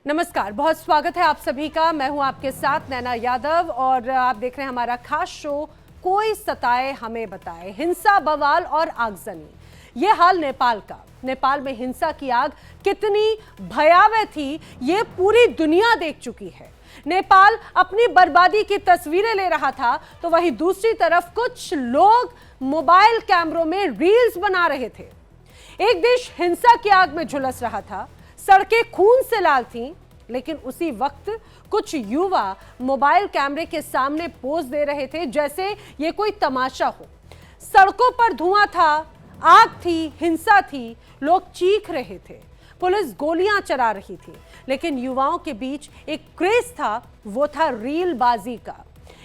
नमस्कार, बहुत स्वागत है आप सभी का। मैं हूं आपके साथ नैना यादव और आप देख रहे हैं हमारा खास शो कोई सताए हमें बताए। हिंसा, बवाल और आगजनी, ये हाल नेपाल का। नेपाल में हिंसा की आग कितनी भयावह थी ये पूरी दुनिया देख चुकी है। नेपाल अपनी बर्बादी की तस्वीरें ले रहा था तो वहीं दूसरी तरफ कुछ लोग मोबाइल कैमरों में रील्स बना रहे थे। एक देश हिंसा की आग में झुलस रहा था, सड़कें खून से लाल थीं, लेकिन उसी वक्त कुछ युवा मोबाइल कैमरे के सामने पोज दे रहे थे जैसे ये कोई तमाशा हो। सड़कों पर धुआं था, आग थी, हिंसा थी, लोग चीख रहे थे, पुलिस गोलियां चला रही थी, लेकिन युवाओं के बीच एक क्रेज था, वो था रील बाजी का।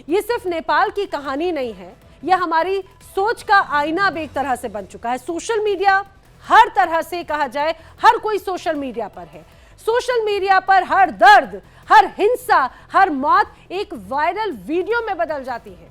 ये सिर्फ नेपाल की कहानी नहीं है, यह हमारी सोच का आईना भी एक तरह से बन चुका है। सोशल मीडिया हर तरह से कहा जाए, हर कोई सोशल मीडिया पर है। सोशल मीडिया पर हर दर्द, हर हिंसा, हर मौत एक वायरल वीडियो में बदल जाती है।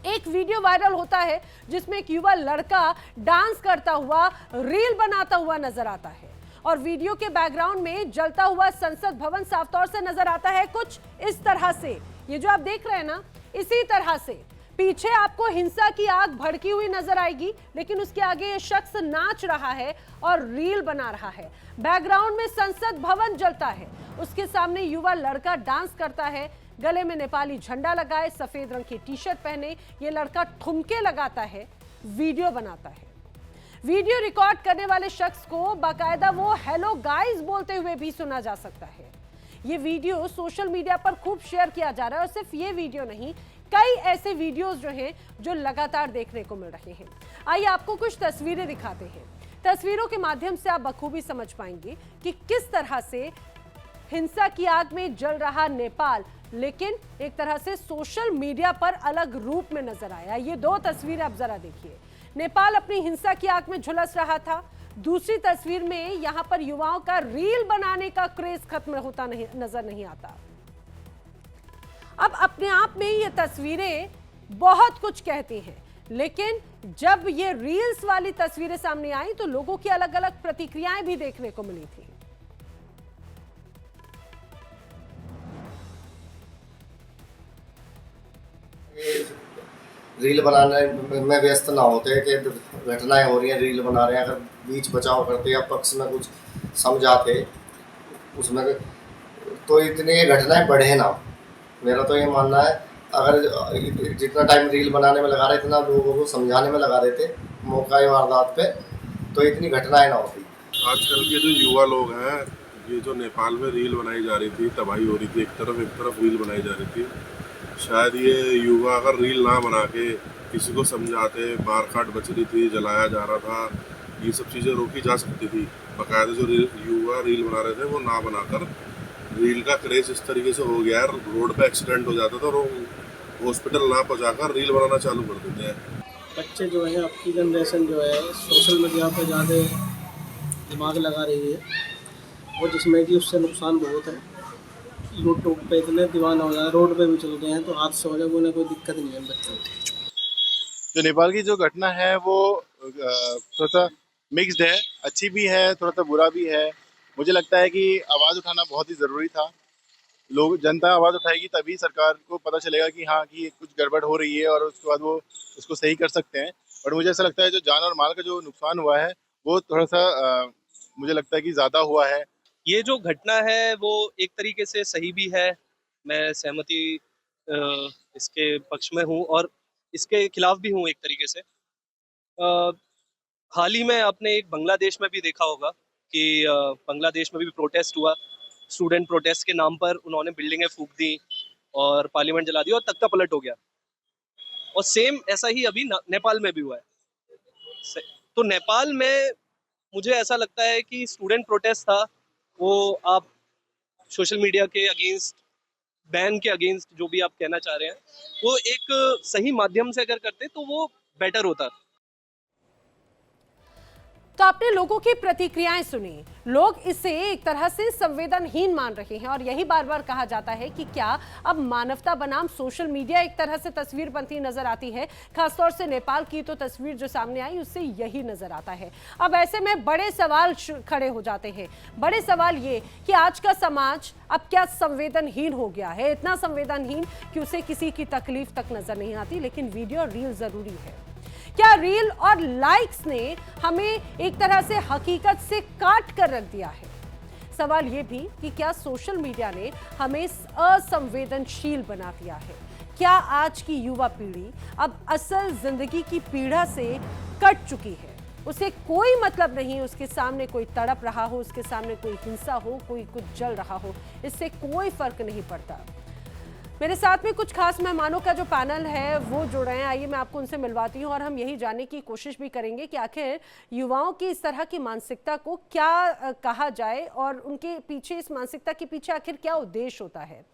एक वीडियो वायरल होता है जिसमें एक युवा लड़का डांस करता हुआ रील बनाता हुआ नजर आता है और वीडियो के बैकग्राउंड में जलता हुआ संसद भवन साफ तौर से नजर आता है, कुछ इस तरह से। ये जो आप देख रहे हैं ना, इसी तरह से पीछे आपको हिंसा की आग भड़की हुई नजर आएगी, लेकिन उसके आगे ये शख्स नाच रहा है और रील बना रहा है। बैकग्राउंड में संसद भवन जलता है, उसके सामने युवा लड़का डांस करता है, गले में नेपाली झंडा लगाए, सफेद रंग की टी शर्ट पहने ये लड़का ठुमके लगाता है, वीडियो बनाता है। वीडियो रिकॉर्ड करने वाले शख्स को बाकायदा वो हेलो गाइस बोलते हुए भी सुना जा सकता है। ये वीडियो सोशल मीडिया पर खूब शेयर किया जा रहा है और सिर्फ ये वीडियो नहीं, कई ऐसे वीडियोस जो हैं जो लगातार देखने को मिल रहे हैं। आइए आपको कुछ तस्वीरें दिखाते हैं। तस्वीरों के माध्यम से आप बखूबी समझ पाएंगे कि किस तरह से हिंसा की आग में जल रहा नेपाल, लेकिन एक तरह से सोशल मीडिया पर अलग रूप में नजर आया। ये दो तस्वीरें आप जरा देखिए। नेपाल अपनी हिंसा की आग में झुलस रहा था, दूसरी तस्वीर में यहां पर युवाओं का रील बनाने का क्रेज खत्म होता नजर नहीं आता। अब अपने आप में ये तस्वीरें बहुत कुछ कहती हैं, लेकिन जब ये रील्स वाली तस्वीरें सामने आई तो लोगों की अलग अलग प्रतिक्रियाएं भी देखने को मिली थी। रील बनाने में व्यस्त ना होते कि घटनाएं हो रही हैं, रील बना रहे हैं। अगर बीच बचाव करते या पक्ष में कुछ समझाते उसमें तो इतनी घटनाएं बढ़े ना। मेरा तो ये मानना है, अगर जितना टाइम रील बनाने में लगा रहे इतना लोगों को समझाने में लगा देते मौका वारदात पे, तो इतनी घटनाएं ना होती। आजकल के जो युवा लोग हैं, ये जो नेपाल में रील बनाई जा रही थी, तबाही हो रही थी, एक तरफ रील बनाई जा रही थी। शायद ये युवा अगर रील ना बना के किसी को समझाते, मार काट बच रही थी, जलाया जा रहा था, ये सब चीज़ें रोकी जा सकती थी। बाकायदा जो युवा रील बना रहे थे वो ना बनाकर, रील का क्रेज इस तरीके से हो गया है, रोड पे एक्सीडेंट हो जाता था और वो हॉस्पिटल ना पहुंचाकर रील बनाना चालू कर देते हैं। बच्चे जो है, अब की जनरेशन जो है सोशल मीडिया पे ज़्यादा दिमाग लगा रही है और जिसमें कि उससे नुकसान बहुत है। यूट्यूब पे इतने दीवाना हो जाए, रोड पे भी चल गए हैं तो हादसे हो जाए, उन्हें कोई दिक्कत नहीं है बच्चों को। जो नेपाल की जो घटना है वो थोड़ा सा मिक्स्ड है, अच्छी भी है, थोड़ा सा बुरा भी है। मुझे लगता है कि आवाज़ उठाना बहुत ही ज़रूरी था। लोग, जनता आवाज़ उठाएगी तभी सरकार को पता चलेगा कि हाँ, कि कुछ गड़बड़ हो रही है और उसके बाद वो उसको सही कर सकते हैं। और मुझे ऐसा लगता है जो जान और माल का जो नुकसान हुआ है वो थोड़ा सा मुझे लगता है कि ज़्यादा हुआ है। ये जो घटना है वो एक तरीके से सही भी है, मैं सहमति इसके पक्ष में हूँ और इसके खिलाफ भी हूँ एक तरीके से। हाल ही में आपने एक बांग्लादेश में भी देखा होगा कि बांग्लादेश में भी प्रोटेस्ट हुआ, स्टूडेंट प्रोटेस्ट के नाम पर उन्होंने बिल्डिंगें फूंक दी और पार्लियामेंट जला दी और तख्ता पलट हो गया। और सेम ऐसा ही अभी नेपाल में भी हुआ है। तो नेपाल में मुझे ऐसा लगता है कि स्टूडेंट प्रोटेस्ट था, वो आप सोशल मीडिया के अगेंस्ट, बैन के अगेंस्ट, जो भी आप कहना चाह रहे हैं, वो एक सही माध्यम से अगर करते तो वो बेटर होता। तो आपने लोगों की प्रतिक्रियाएं सुनी। लोग इसे एक तरह से संवेदनहीन मान रहे हैं और यही बार बार कहा जाता है कि क्या अब मानवता बनाम सोशल मीडिया एक तरह से तस्वीर बनती नजर आती है। खासतौर से नेपाल की तो तस्वीर जो सामने आई उससे यही नजर आता है। अब ऐसे में बड़े सवाल खड़े हो जाते हैं। बड़े सवाल ये कि आज का समाज अब क्या संवेदनहीन हो गया है, इतना संवेदनहीन कि उसे किसी की तकलीफ तक नजर नहीं आती, लेकिन वीडियो और रील जरूरी है। क्या रील और लाइक्स ने हमें एक तरह से हकीकत से काट कर रख दिया है? सवाल यह भी कि क्या सोशल मीडिया ने हमें असंवेदनशील बना दिया है? क्या आज की युवा पीढ़ी अब असल जिंदगी की पीड़ा से कट चुकी है? उसे कोई मतलब नहीं उसके सामने कोई तड़प रहा हो, उसके सामने कोई हिंसा हो, कोई कुछ जल रहा हो, इससे कोई फर्क नहीं पड़ता। मेरे साथ में कुछ खास मेहमानों का जो पैनल है वो जुड़ रहे हैं। आइए मैं आपको उनसे मिलवाती हूं और हम यही जानने की कोशिश भी करेंगे कि आखिर युवाओं की इस तरह की मानसिकता को क्या कहा जाए और उनके पीछे, इस मानसिकता के पीछे आखिर क्या उद्देश्य होता है।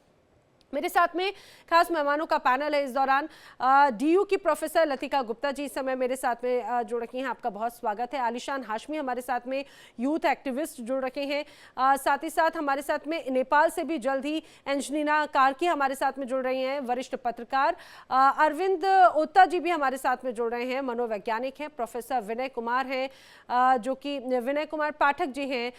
मेरे साथ में खास मेहमानों का पैनल है। इस दौरान डीयू की प्रोफेसर लतिका गुप्ता जी इस समय मेरे साथ में जुड़ रखी हैं, आपका बहुत स्वागत है। आलिशान हाशमी हमारे साथ में यूथ एक्टिविस्ट जुड़ रखे हैं। साथ ही साथ हमारे साथ में नेपाल से भी जल्द ही एंजनीना कार्की हमारे साथ में जुड़ रही हैं, वरिष्ठ पत्रकार। अरविंद ओत्ता जी भी हमारे साथ में जुड़ रहे हैं, मनोवैज्ञानिक हैं। प्रोफेसर विनय कुमार हैं, जो कि विनय कुमार पाठक जी हैं,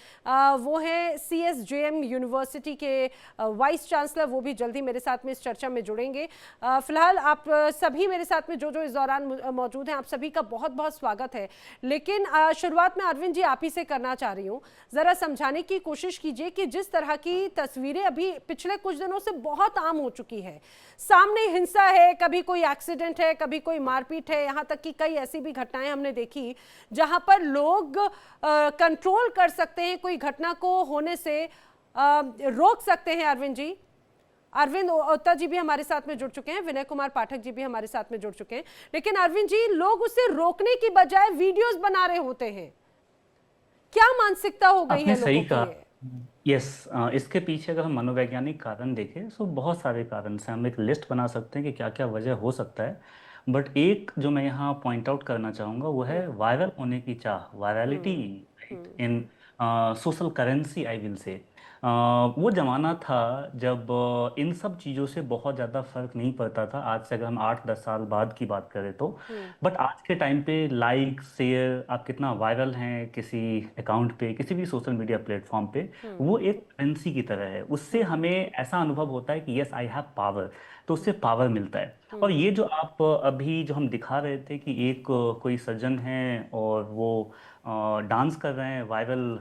वो हैं CSJM यूनिवर्सिटी के वाइस चांसलर, वो भी जल्दी मेरे साथ में इस चर्चा में जुड़ेंगे। फिलहाल आप सभी मेरे साथ में जो इस दौरान मौजूद हैं, आप सभी का बहुत बहुत स्वागत है। लेकिन शुरुआत में अरविंद जी आप ही से करना चाह रही हूं, जरा समझाने की कोशिश कीजिए कि जिस तरह की तस्वीरें अभी पिछले कुछ दिनों से बहुत आम हो चुकी है, सामने हिंसा है, कभी कोई एक्सीडेंट है, कभी कोई मारपीट है, यहाँ तक कि कई ऐसी भी घटनाएं हमने देखी जहां पर लोग कंट्रोल कर सकते हैं, कोई घटना को होने से रोक सकते हैं। अरविंद ओत्ता जी भी हमारे साथ में जुड़ चुके हैं, विनय कुमार पाठक जी भी हमारे साथ में जुड़ चुके हैं। लेकिन अरविंद जी, लोग उसे रोकने की बजाय वीडियोस बना रहे होते हैं। क्या मानसिकता हो गई है सही लोगों कहा। की? यस, इसके पीछे अगर हम मनोवैज्ञानिक कारण देखें तो बहुत सारे कारण से हम एक लिस्ट बना सकते हैं कि क्या क्या वजह हो सकता है। बट एक जो मैं यहाँ पॉइंट आउट करना चाहूँगा वो है वायरल होने की चाह, virality in social currency, I will say. वो ज़माना था जब इन सब चीज़ों से बहुत ज़्यादा फर्क नहीं पड़ता था। आज से अगर हम 8-10 साल बाद की बात करें तो बट आज के टाइम पे लाइक, शेयर, आप कितना वायरल हैं किसी अकाउंट पे, किसी भी सोशल मीडिया प्लेटफॉर्म पे, वो एक करेंसी की तरह है। उससे हमें ऐसा अनुभव होता है कि यस आई हैव पावर, तो उससे पावर मिलता है। और ये जो आप अभी जो हम दिखा रहे थे कि एक कोई सज्जन है और वो डांस कर रहे हैं, वायरल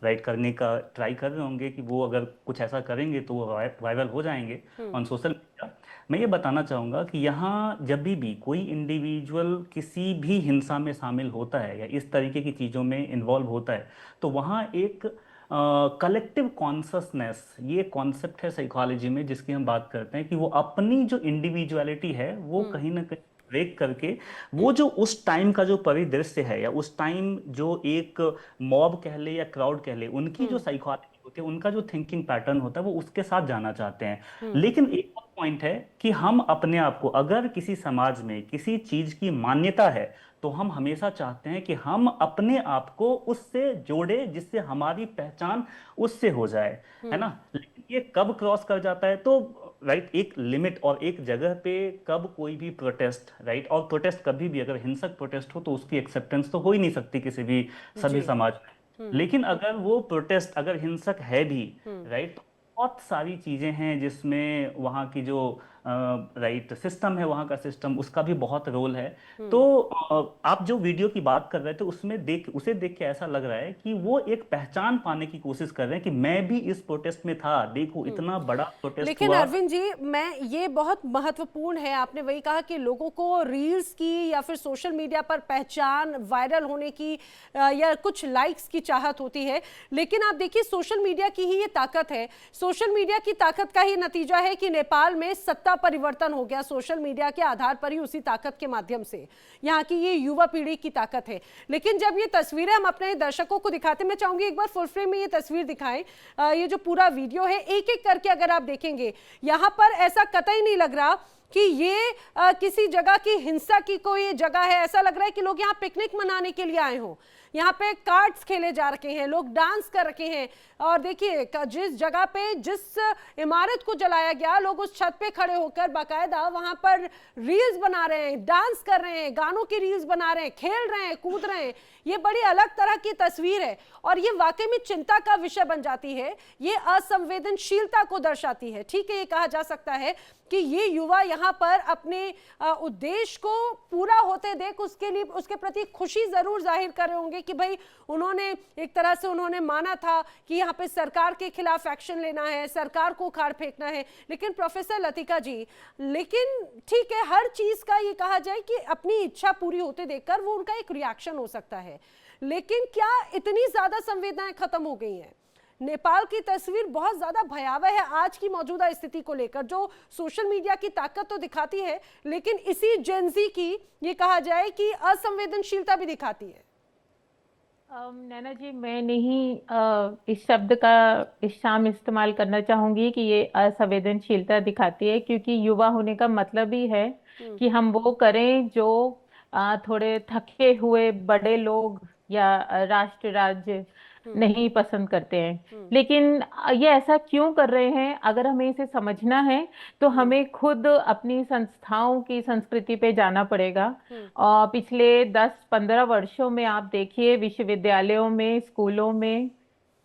राइट करने का ट्राई कर रहे होंगे कि वो अगर कुछ ऐसा करेंगे तो वो वायरल हो जाएंगे ऑन सोशल मीडिया। मैं ये बताना चाहूँगा कि यहाँ जब भी कोई इंडिविजुअल किसी भी हिंसा में शामिल होता है या इस तरीके की चीज़ों में इन्वॉल्व होता है तो वहाँ एक कलेक्टिव कॉन्शसनेस, ये कॉन्सेप्ट है साइकोलॉजी में जिसकी हम बात करते हैं कि वो अपनी जो इंडिविजुअलिटी है वो कहीं ना कहीं ब्रेक करके वो जो उस टाइम का जो परिदृश्य है या उस टाइम जो एक मॉब कह ले या क्राउड कह ले, उनकी जो साइकोलॉजी होती है, उनका जो थिंकिंग पैटर्न होता है, वो उसके साथ जाना चाहते हैं। लेकिन एक और पॉइंट है कि हम अपने आप को, अगर किसी समाज में किसी चीज की मान्यता है तो हम हमेशा चाहते हैं कि हम अपने आप को उससे जोड़े जिससे हमारी पहचान उससे हो जाए, है ना। लेकिन ये कब क्रॉस कर जाता है तो राइट एक लिमिट और एक जगह पे कब कोई भी प्रोटेस्ट, राइट, और प्रोटेस्ट कभी भी अगर हिंसक प्रोटेस्ट हो तो उसकी एक्सेप्टेंस तो हो ही नहीं सकती किसी भी सभ्य समाज में। लेकिन अगर वो प्रोटेस्ट अगर हिंसक है भी, राइट, बहुत सारी चीजें हैं जिसमें वहाँ की जो राइट सिस्टम है, वहाँ का सिस्टम, उसका भी बहुत रोल है। तो आप जो वीडियो की बात कर रहे थे उसमें उसे देख के ऐसा लग रहा है कि वो एक पहचान पाने की कोशिश कर रहे हैं कि मैं भी इस प्रोटेस्ट में था, देखो इतना बड़ा प्रोटेस्ट लेकिन हुआ। अरविंद जी, मैं ये बहुत महत्वपूर्ण है, आपने वही कहा कि लोगों को रील्स की या फिर सोशल मीडिया पर पहचान, वायरल होने की या कुछ लाइक्स की चाहत होती है। लेकिन आप देखिए सोशल मीडिया की ही ये ताकत है, सोशल मीडिया की ताकत का ही नतीजा है कि नेपाल में सत्ता परिवर्तन हो गया सोशल मीडिया के आधार पर ही, उसी ताकत के माध्यम से। यहाँ की ये युवा पीढ़ी की ताकत है। लेकिन जब ये तस्वीरें हम अपने दर्शकों को दिखाते, मैं चाहूंगी एक बार फुल फ्रेम में ये तस्वीर दिखाएं। ये जो पूरा वीडियो है एक एक करके अगर आप देखेंगे, यहाँ पर ऐसा कतई नहीं लग रहा कि ये किसी जगह की हिंसा की कोई जगह है। ऐसा लग रहा है कि लोग यहाँ पिकनिक मनाने के लिए आए हों। यहाँ पे कार्ड्स खेले जा रखे हैं, लोग डांस कर रखे हैं। और देखिए जिस जगह पे, जिस इमारत को जलाया गया, लोग उस छत पे खड़े होकर बाकायदा वहां पर रील्स बना रहे हैं, डांस कर रहे हैं, गानों की रील्स बना रहे हैं, खेल रहे हैं, कूद रहे हैं। ये बड़ी अलग तरह की तस्वीर है और ये वाकई में चिंता का विषय बन जाती है। ये असंवेदनशीलता को दर्शाती है। ठीक है, ये कहा जा सकता है कि ये युवा यहाँ पर अपने उद्देश्य को पूरा होते देख उसके लिए, उसके प्रति खुशी जरूर जाहिर कर रहे होंगे कि भाई उन्होंने एक तरह से उन्होंने माना था कि यहाँ पे सरकार के खिलाफ एक्शन लेना है, सरकार को उखाड़ फेंकना है। लेकिन प्रोफेसर लतिका जी, लेकिन ठीक है, हर चीज का ये कहा जाए कि अपनी इच्छा पूरी होते देखकर वो उनका एक रिएक्शन हो सकता है, लेकिन क्या इतनी ज्यादा संवेदनाएं खत्म हो गई हैं? नेपाल की तस्वीर बहुत ज्यादा भयावह है आज की मौजूदा स्थिति को लेकर, जो सोशल मीडिया की ताकत तो दिखाती है, लेकिन इसी जेंजी की ये कहा जाए कि असंवेदनशीलता भी दिखाती है। नैना जी, मैं नहीं इस शब्द का इस शाम इस्तेमाल करना चाहूंगी कि ये असंवेदनशीलता दिखाती है, क्योंकि युवा होने का मतलब ही है कि हम वो करें जो थोड़े थके हुए बड़े लोग या राष्ट्र राज्य नहीं पसंद करते हैं। लेकिन ये ऐसा क्यों कर रहे हैं, अगर हमें इसे समझना है तो हमें खुद अपनी संस्थाओं की संस्कृति पे जाना पड़ेगा। और पिछले 10-15 वर्षों में आप देखिए, विश्वविद्यालयों में, स्कूलों में,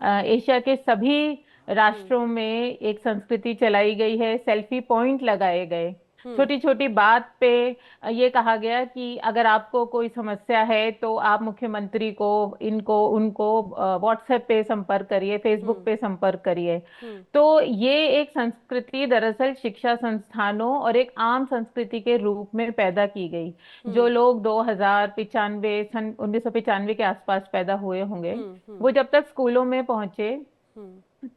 एशिया के सभी राष्ट्रों में एक संस्कृति चलाई गई है। सेल्फी पॉइंट लगाए गए, छोटी छोटी बात पे ये कहा गया कि अगर आपको कोई समस्या है तो आप मुख्यमंत्री को, इनको, उनको व्हाट्सएप पे संपर्क करिए, फेसबुक पे संपर्क करिए। तो ये एक संस्कृति दरअसल शिक्षा संस्थानों और एक आम संस्कृति के रूप में पैदा की गई। जो लोग 2095 सन 1995 के आसपास पैदा हुए होंगे, वो जब तक स्कूलों में पहुंचे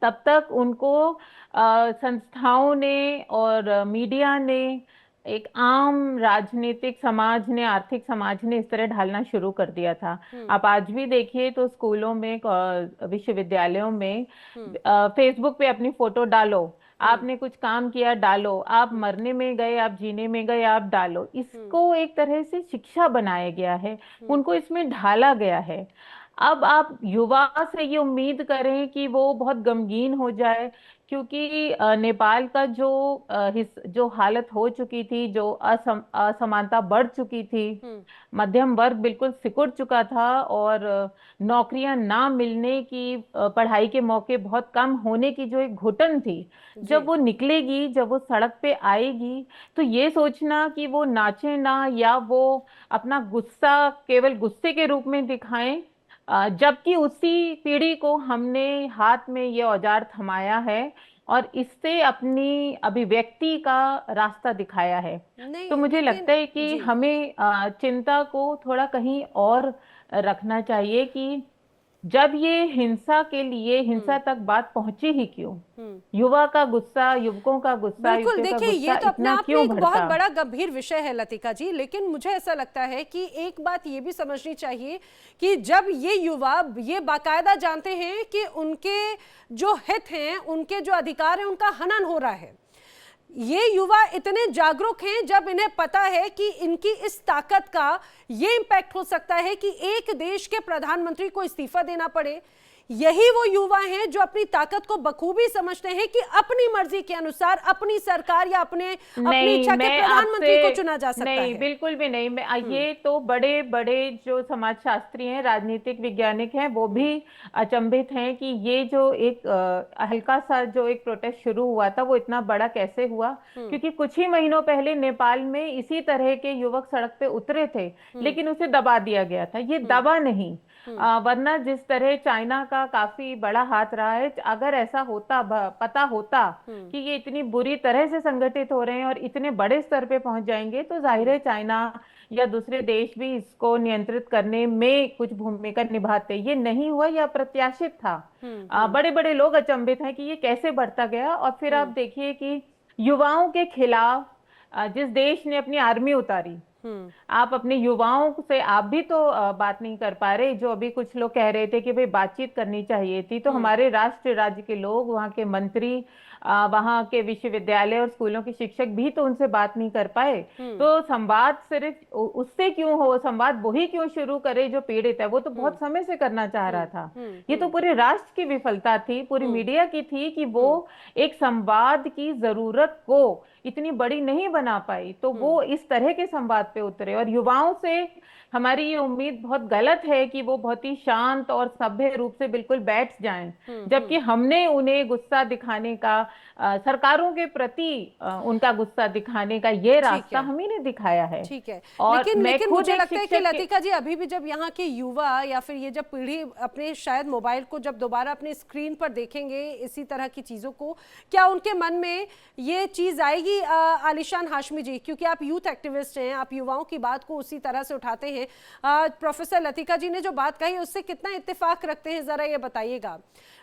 तब तक उनको संस्थाओं ने और मीडिया ने, एक आम राजनीतिक समाज ने, आर्थिक समाज ने इस तरह ढालना शुरू कर दिया था। आप आज भी देखिए तो स्कूलों में, विश्वविद्यालयों में फेसबुक पे अपनी फोटो डालो, आपने कुछ काम किया डालो, आप मरने में गए, आप जीने में गए, आप डालो। इसको एक तरह से शिक्षा बनाया गया है, उनको इसमें ढाला गया है। अब आप युवा से ये उम्मीद करें कि वो बहुत गमगीन हो जाए, क्योंकि नेपाल का जो हालत हो चुकी थी, जो असमानता बढ़ चुकी थी, मध्यम वर्ग बिल्कुल सिकुड़ चुका था और नौकरियां ना मिलने की, पढ़ाई के मौके बहुत कम होने की जो एक घुटन थी, जब वो निकलेगी, जब वो सड़क पे आएगी, तो ये सोचना कि वो नाचे ना या वो अपना गुस्सा केवल गुस्से के रूप में दिखाएं, जबकि उसी पीढ़ी को हमने हाथ में ये औजार थमाया है और इससे अपनी अभिव्यक्ति का रास्ता दिखाया है। तो मुझे लगता है कि हमें चिंता को थोड़ा कहीं और रखना चाहिए कि जब ये हिंसा के लिए, हिंसा तक बात पहुंची ही क्यों, युवा का गुस्सा, युवकों का गुस्सा, बिल्कुल, देखिए ये तो अपने आप में एक बहुत बड़ा गंभीर विषय है लतिका जी। लेकिन मुझे ऐसा लगता है कि एक बात ये भी समझनी चाहिए कि जब ये युवा ये बाकायदा जानते हैं कि उनके जो हित हैं, उनके जो अधिकार हैं, उनका हनन हो रहा है, ये युवा इतने जागरूक हैं जब इन्हें पता है कि इनकी इस ताकत का ये इंपैक्ट हो सकता है कि एक देश के प्रधानमंत्री को इस्तीफा देना पड़े, यही वो युवा हैं जो अपनी ताकत को बखूबी समझते हैं कि अपनी मर्जी के अनुसार अपनी सरकार या अपनी इच्छा के प्रधानमंत्री को चुना जा सकता है। नहीं, बिल्कुल भी नहीं। ये तो बड़े बड़े जो समाजशास्त्री हैं, राजनीतिक वैज्ञानिक हैं, वो भी अचंभित हैं कि ये जो एक हल्का सा जो एक प्रोटेस्ट शुरू हुआ था वो इतना बड़ा कैसे हुआ, क्योंकि कुछ ही महीनों पहले नेपाल में इसी तरह के युवक सड़क पे उतरे थे, लेकिन उसे दबा दिया गया था। ये दबा नहीं, वरना जिस तरह चाइना का काफी बड़ा हाथ रहा है, अगर ऐसा होता, पता होता कि ये इतनी बुरी तरह से संगठित हो रहे हैं और इतने बड़े स्तर पे पहुंच जाएंगे, तो जाहिर है चाइना या दूसरे देश भी इसको नियंत्रित करने में कुछ भूमिका निभाते। ये नहीं हुआ, यह अप्रत्याशित था। बड़े बड़े लोग अचंभित हैं कि ये कैसे बढ़ता गया। और फिर आप देखिए कि युवाओं के खिलाफ जिस देश ने अपनी आर्मी उतारी, आप अपने युवाओं से आप भी तो बात नहीं कर पा रहे। जो अभी कुछ लोग कह रहे थे कि भाई बातचीत करनी चाहिए थी, तो हमारे राष्ट्र राज्य के लोग, वहाँ के मंत्री, वहाँ के विश्वविद्यालय और स्कूलों के शिक्षक भी तो उनसे बात नहीं कर पाए। तो संवाद सिर्फ उससे क्यों हो, संवाद वही क्यों शुरू करे जो पीड़ित है? वो तो बहुत समय से करना चाह रहा था। ये तो पूरे राष्ट्र की विफलता थी, पूरी मीडिया की थी कि वो एक संवाद की जरूरत को इतनी बड़ी नहीं बना पाई, तो वो इस तरह के संवाद पे उतरे। और युवाओं से हमारी ये उम्मीद बहुत गलत है कि वो बहुत ही शांत और सभ्य रूप से बिल्कुल बैठ जाएं, जबकि हमने उन्हें गुस्सा दिखाने का, सरकारों के प्रति उनका गुस्सा दिखाने का ये रास्ता हम ही ने दिखाया है। ठीक है, और लेकिन मुझे लगता है कि लतिका जी, अभी भी जब यहाँ के युवा या फिर ये जब पीढ़ी अपने शायद मोबाइल को जब दोबारा अपने स्क्रीन पर देखेंगे इसी तरह की चीजों को, क्या उनके मन में ये चीज आएगी? आलिशान हाशमी जी, क्योंकि आप यूथ एक्टिविस्ट हैं, आप युवाओं की बात को उसी तरह से उठाते हैं। प्रोफेसर लतिका जी ने जो बात कही उससे कितना इत्तेफाक रखते हैं, जरा ये बताइएगा।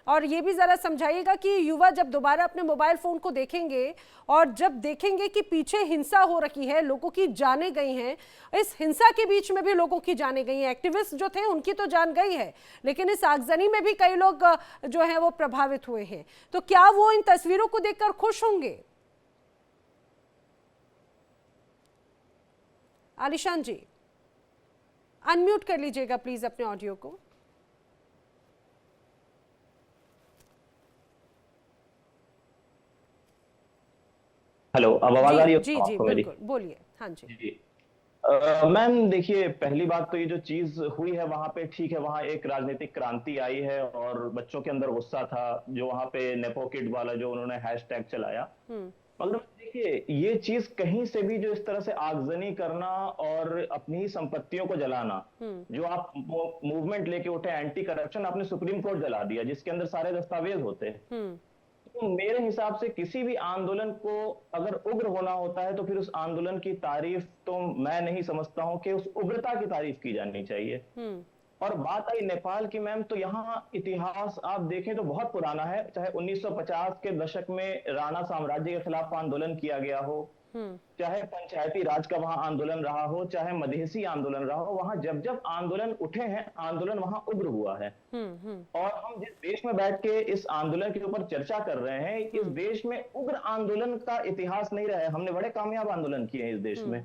और ये भी जरा समझाइएगा कि युवा जब दोबारा अपने मोबाइल फोन को देखेंगे और जब देखेंगे कि पीछे हिंसा हो रखी है, लोगों की जानें गई हैं, इस हिंसा के बीच में भी लोगों की जानें गई हैं, एक्टिविस्ट जो थे उनकी तो जान गई है, लेकिन इस आगजनी में भी कई लोग जो हैं वो प्रभावित हुए हैं, तो क्या वो इन तस्वीरों को देखकर खुश होंगे? आलिशान जी, अनम्यूट कर लीजिएगा प्लीज अपने ऑडियो को। हेलो, अब आवाज आ रही है? जी जी बिल्कुल, बोलिए। हाँ जी। मैम देखिए, पहली बात तो ये जो चीज हुई है वहां पे, ठीक है, वहां एक राजनीतिक क्रांति आई है और बच्चों के अंदर गुस्सा था, जो वहां पे नेपो किड वाला जो उन्होंने हैशटैग चलाया। मगर देखिए, ये चीज कहीं से भी जो इस तरह से आगजनी करना और अपनी ही संपत्तियों को जलाना, जो आप मूवमेंट लेके उठे एंटी करप्शन, आपने सुप्रीम कोर्ट जला दिया जिसके अंदर सारे दस्तावेज होते हैं। तो मेरे हिसाब से किसी भी आंदोलन को अगर उग्र होना होता है तो फिर उस आंदोलन की तारीफ तो मैं नहीं समझता हूं कि उस उग्रता की तारीफ की जानी चाहिए। और बात आई नेपाल की मैम, तो यहाँ इतिहास आप देखें तो बहुत पुराना है। चाहे 1950 के दशक में राणा साम्राज्य के खिलाफ आंदोलन किया गया हो, चाहे पंचायती राज का वहां आंदोलन रहा हो, चाहे मधेसी आंदोलन रहा हो, वहां जब जब आंदोलन उठे हैं, आंदोलन वहां उग्र हुआ है। और हम जिस देश में बैठ के इस आंदोलन के ऊपर चर्चा कर रहे हैं, इस देश में उग्र आंदोलन का इतिहास नहीं रहा है। हमने बड़े कामयाब आंदोलन किए हैं इस देश में,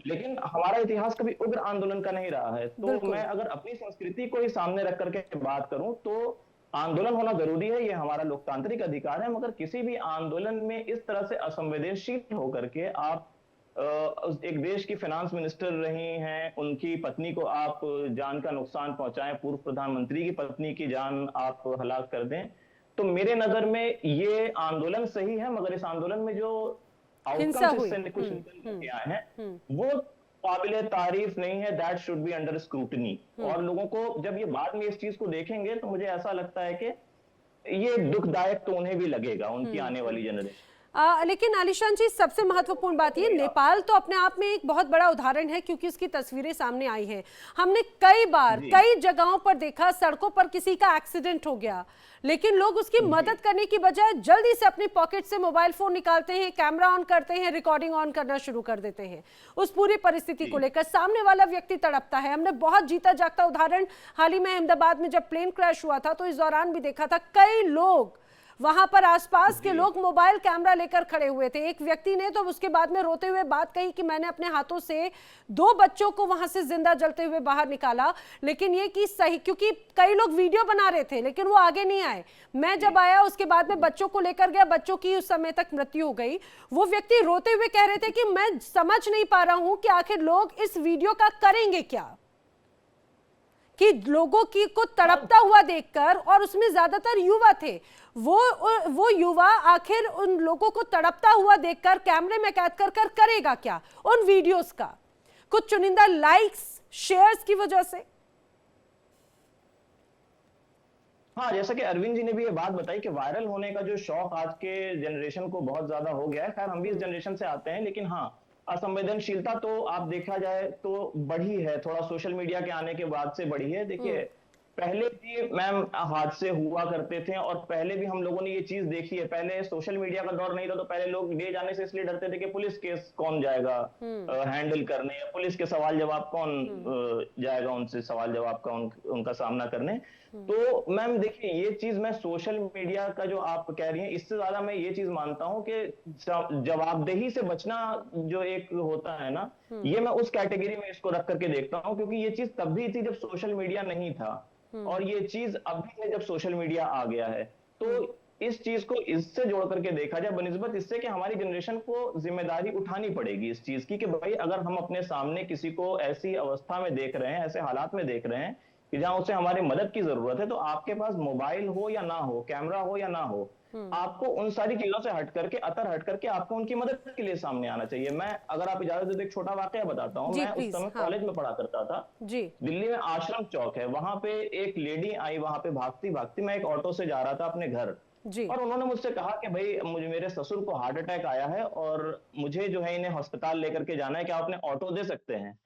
लेकिन हमारा इतिहास कभी उग्र आंदोलन का नहीं रहा है। तो मैं अगर अपनी संस्कृति को ही सामने रख करके बात करूं तो आंदोलन होना जरूरी है, ये हमारा लोकतांत्रिक अधिकार है, मगर किसी भी आंदोलन में इस तरह से असंवेदनशील होकर के आप एक देश की फाइनेंस मिनिस्टर रही हैं, उनकी पत्नी को आप जान का नुकसान पहुंचाएं, पूर्व प्रधानमंत्री की पत्नी की जान आप हलाक कर दें, तो मेरे नजर में ये आंदोलन सही है, मगर इस आंदोलन में जो आउटकम से कुछ निकल के आए हैं वो काबिले तारीफ नहीं है। That should be under scrutiny. और लोगों को जब ये बाद में इस चीज को देखेंगे तो मुझे ऐसा लगता है कि ये दुखदायक तो उन्हें भी लगेगा, उनकी आने वाली जनरेशन। लेकिन आलिशान जी, सबसे महत्वपूर्ण बात ये, नेपाल तो अपने आप में एक बहुत बड़ा उदाहरण है क्योंकि उसकी तस्वीरें सामने आई हैं। हमने कई बार कई जगहों पर देखा, सड़कों पर किसी का एक्सीडेंट हो गया, लेकिन लोग उसकी मदद करने की बजाय जल्दी से अपनी पॉकेट से मोबाइल फोन निकालते हैं, कैमरा ऑन करते हैं, रिकॉर्डिंग ऑन करना शुरू कर देते हैं। उस पूरी परिस्थिति को लेकर सामने वाला व्यक्ति तड़पता है। हमने बहुत जीता जागता उदाहरण हाल ही में अहमदाबाद में जब प्लेन क्रैश हुआ था तो इस दौरान भी देखा था, कई लोग वहां पर आसपास के लोग मोबाइल कैमरा लेकर खड़े हुए थे। एक व्यक्ति ने तो उसके बाद में रोते हुए बात कही कि मैंने अपने हाथों से 2 बच्चों को वहां से जिंदा जलते हुए बाहर निकाला, लेकिन ये कि सही, क्योंकि कई लोग वीडियो बना रहे थे लेकिन वो आगे नहीं आए। मैं जब आया उसके बाद में बच्चों को लेकर गया, बच्चों की उस समय तक मृत्यु हो गई। वो व्यक्ति रोते हुए कह रहे थे कि मैं समझ नहीं पा रहा हूं कि आखिर लोग इस वीडियो का करेंगे क्या, कि लोगों की को तड़पता हुआ देखकर, और उसमें ज्यादातर युवा थे, वो युवा आखिर उन लोगों को तड़पता हुआ देखकर कैमरे में कैद कर करेगा क्या उन वीडियोस का, कुछ चुनिंदा लाइक्स शेयर्स की वजह से। हाँ, जैसा कि अरविंद जी ने भी ये बात बताई कि वायरल होने का जो शौक आज के जनरेशन को बहुत ज्यादा हो गया है। खैर, हम भी इस जनरेशन से आते हैं, लेकिन हाँ, असंवेदनशीलता तो आप देखा जाए तो बढ़ी है, थोड़ा सोशल मीडिया के आने के बाद से बढ़ी है। देखिए, पहले भी मैम हादसे हुआ करते थे, और पहले भी हम लोगों ने ये चीज देखी है। पहले सोशल मीडिया का दौर नहीं था, तो पहले लोग ले जाने से इसलिए डरते थे कि पुलिस केस कौन जाएगा हैंडल करने, या पुलिस के सवाल जवाब कौन जाएगा उनसे सवाल जवाब का उनका सामना करने। तो मैम देखिए, ये चीज मैं सोशल मीडिया का जो आप कह रही हैं, इससे ज्यादा मैं ये चीज मानता हूं कि जवाबदेही से बचना जो एक होता है ना, ये मैं उस कैटेगरी में इसको रख करके देखता हूं, क्योंकि ये चीज तब भी थी जब सोशल मीडिया नहीं था, और ये चीज अभी है जब सोशल मीडिया आ गया है। तो इस चीज को इससे जोड़ करके देखा जाए, बनिस्बत इससे कि हमारी जनरेशन को जिम्मेदारी उठानी पड़ेगी इस चीज की, कि भाई अगर हम अपने सामने किसी को ऐसी अवस्था में देख रहे हैं, ऐसे हालात में देख रहे हैं कि जहां उसे हमारी मदद की जरूरत है, तो आपके पास मोबाइल हो या ना हो, कैमरा हो या ना हो, आपको उन सारी चीजों से हट करके आपको उनकी मदद के लिए सामने आना चाहिए। मैं, अगर आप इजाजत दे तो एक छोटा वाकया बताता हूँ। मैं उस समय कॉलेज में पढ़ा करता था जी। दिल्ली में आश्रम चौक है, वहां पे एक लेडी आई, वहां पे भागती भागती, मैं एक ऑटो से जा रहा था अपने घर जी। और उन्होंने मुझसे कहा कि भाई मेरे ससुर को हार्ट अटैक आया है और मुझे जो है इन्हें अस्पताल लेकर के जाना है, क्या आपने ऑटो दे सकते हैं?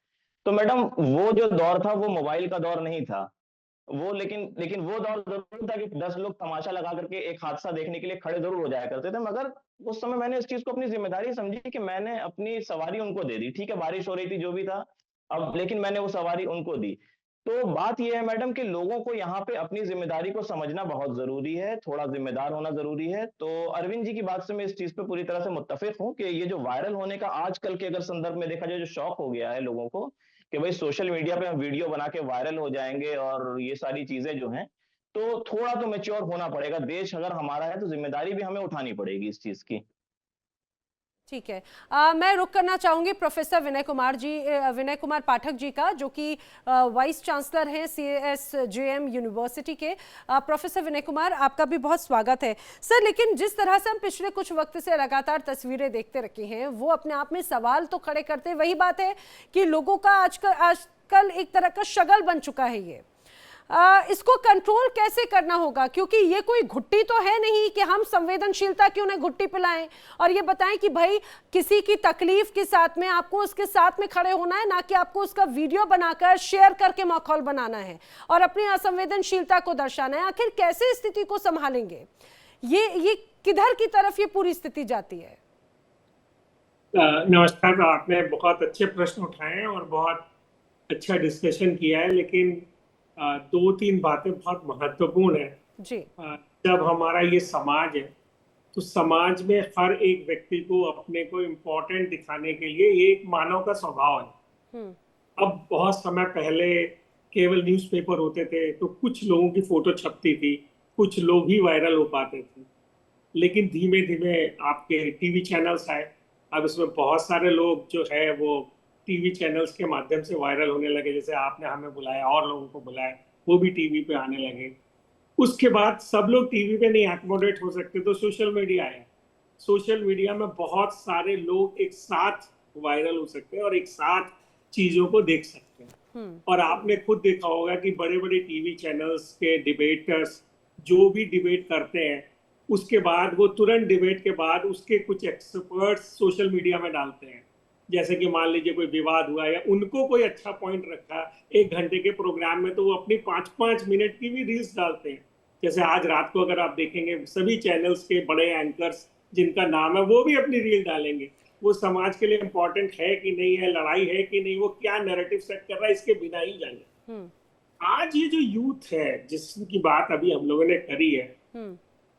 तो मैडम, वो जो दौर था वो मोबाइल का दौर नहीं था वो, लेकिन वो दौर जरूर था कि 10 लोग तमाशा लगा करके एक हादसा देखने के लिए खड़े जरूर हो जाया करते थे, मगर उस समय मैंने इस चीज को अपनी जिम्मेदारी समझी कि मैंने अपनी सवारी उनको दे दी। ठीक है, बारिश हो रही थी, जो भी था, अब लेकिन मैंने वो सवारी उनको दी। तो बात यह है मैडम कि लोगों को यहाँ पे अपनी जिम्मेदारी को समझना बहुत जरूरी है, थोड़ा जिम्मेदार होना जरूरी है। तो अरविंद जी की बात से मैं इस चीज पे पूरी तरह से मुत्तफिक हूँ कि ये जो वायरल होने का आजकल के अगर संदर्भ में देखा जाए, जो शौक हो गया है लोगों को कि भाई सोशल मीडिया पे हम वीडियो बना के वायरल हो जाएंगे और ये सारी चीजें जो हैं, तो थोड़ा तो मैच्योर होना पड़ेगा। देश अगर हमारा है तो जिम्मेदारी भी हमें उठानी पड़ेगी इस चीज की। ठीक है, मैं रुक करना चाहूंगी प्रोफेसर विनय कुमार पाठक जी का, जो कि वाइस चांसलर हैं CSJM यूनिवर्सिटी के। प्रोफेसर विनय कुमार, आपका भी बहुत स्वागत है सर। लेकिन जिस तरह से हम पिछले कुछ वक्त से लगातार तस्वीरें देखते रखे हैं, वो अपने आप में सवाल तो खड़े करते हैं। वही बात है कि लोगों का आजकल एक तरह का शगल बन चुका है ये। इसको कंट्रोल कैसे करना होगा, क्योंकि ये कोई घुट्टी तो है नहीं कि हम संवेदनशीलता की उन्हें घुट्टी पिलाएं और ये बताएं कि भाई किसी की तकलीफ के साथ में आपको उसके साथ में खड़े होना है, ना कि आपको उसका वीडियो बनाकर शेयर करके माहौल बनाना है और अपनी असंवेदनशीलता को दर्शाना है। आखिर कैसे स्थिति को संभालेंगे? ये किधर की तरफ ये पूरी स्थिति जाती है? नमस्कार, आपने बहुत अच्छे प्रश्न उठाए हैं और बहुत अच्छा डिस्कशन किया है, लेकिन 2-3 बातें बहुत महत्वपूर्ण है जी। जब हमारा ये समाज है, तो समाज में हर एक व्यक्ति को अपने को इम्पोर्टेंट दिखाने के लिए ये एक मानव का स्वभाव है। अब बहुत समय पहले केवल न्यूज़पेपर होते थे, तो कुछ लोगों की फोटो छपती थी, कुछ लोग ही वायरल हो पाते थे, लेकिन धीमे धीमे आपके टीवी चैनल्स आए। अब इसमें बहुत सारे लोग जो है वो टीवी चैनल्स के माध्यम से वायरल होने लगे, जैसे आपने हमें बुलाया और लोगों को बुलाया, वो भी टीवी पे आने लगे। उसके बाद सब लोग टीवी पे नहीं एकोमोडेट हो सकते, तो सोशल मीडिया आया। सोशल मीडिया में बहुत सारे लोग एक साथ वायरल हो सकते हैं और एक साथ चीजों को देख सकते हैं। और आपने खुद देखा होगा कि बड़े बड़े टीवी चैनल्स के डिबेटर्स जो भी डिबेट करते हैं, उसके बाद वो तुरंत डिबेट के बाद उसके कुछ एक्सपर्ट्स सोशल मीडिया में डालते हैं। जैसे कि मान लीजिए कोई विवाद हुआ या उनको कोई अच्छा पॉइंट रखा 1 घंटे के प्रोग्राम में, तो वो अपनी 5-5 मिनट की भी रील्स डालते हैं। जैसे आज रात को अगर आप देखेंगे, सभी चैनल्स के बड़े एंकर्स जिनका नाम है वो भी अपनी रील डालेंगे। वो समाज के लिए इम्पोर्टेंट है कि नहीं है, लड़ाई है कि नहीं, वो क्या नैरेटिव सेट कर रहा है, इसके बिना ही जाने। आज ये जो यूथ है जिसकी बात अभी हम लोगों ने करी है,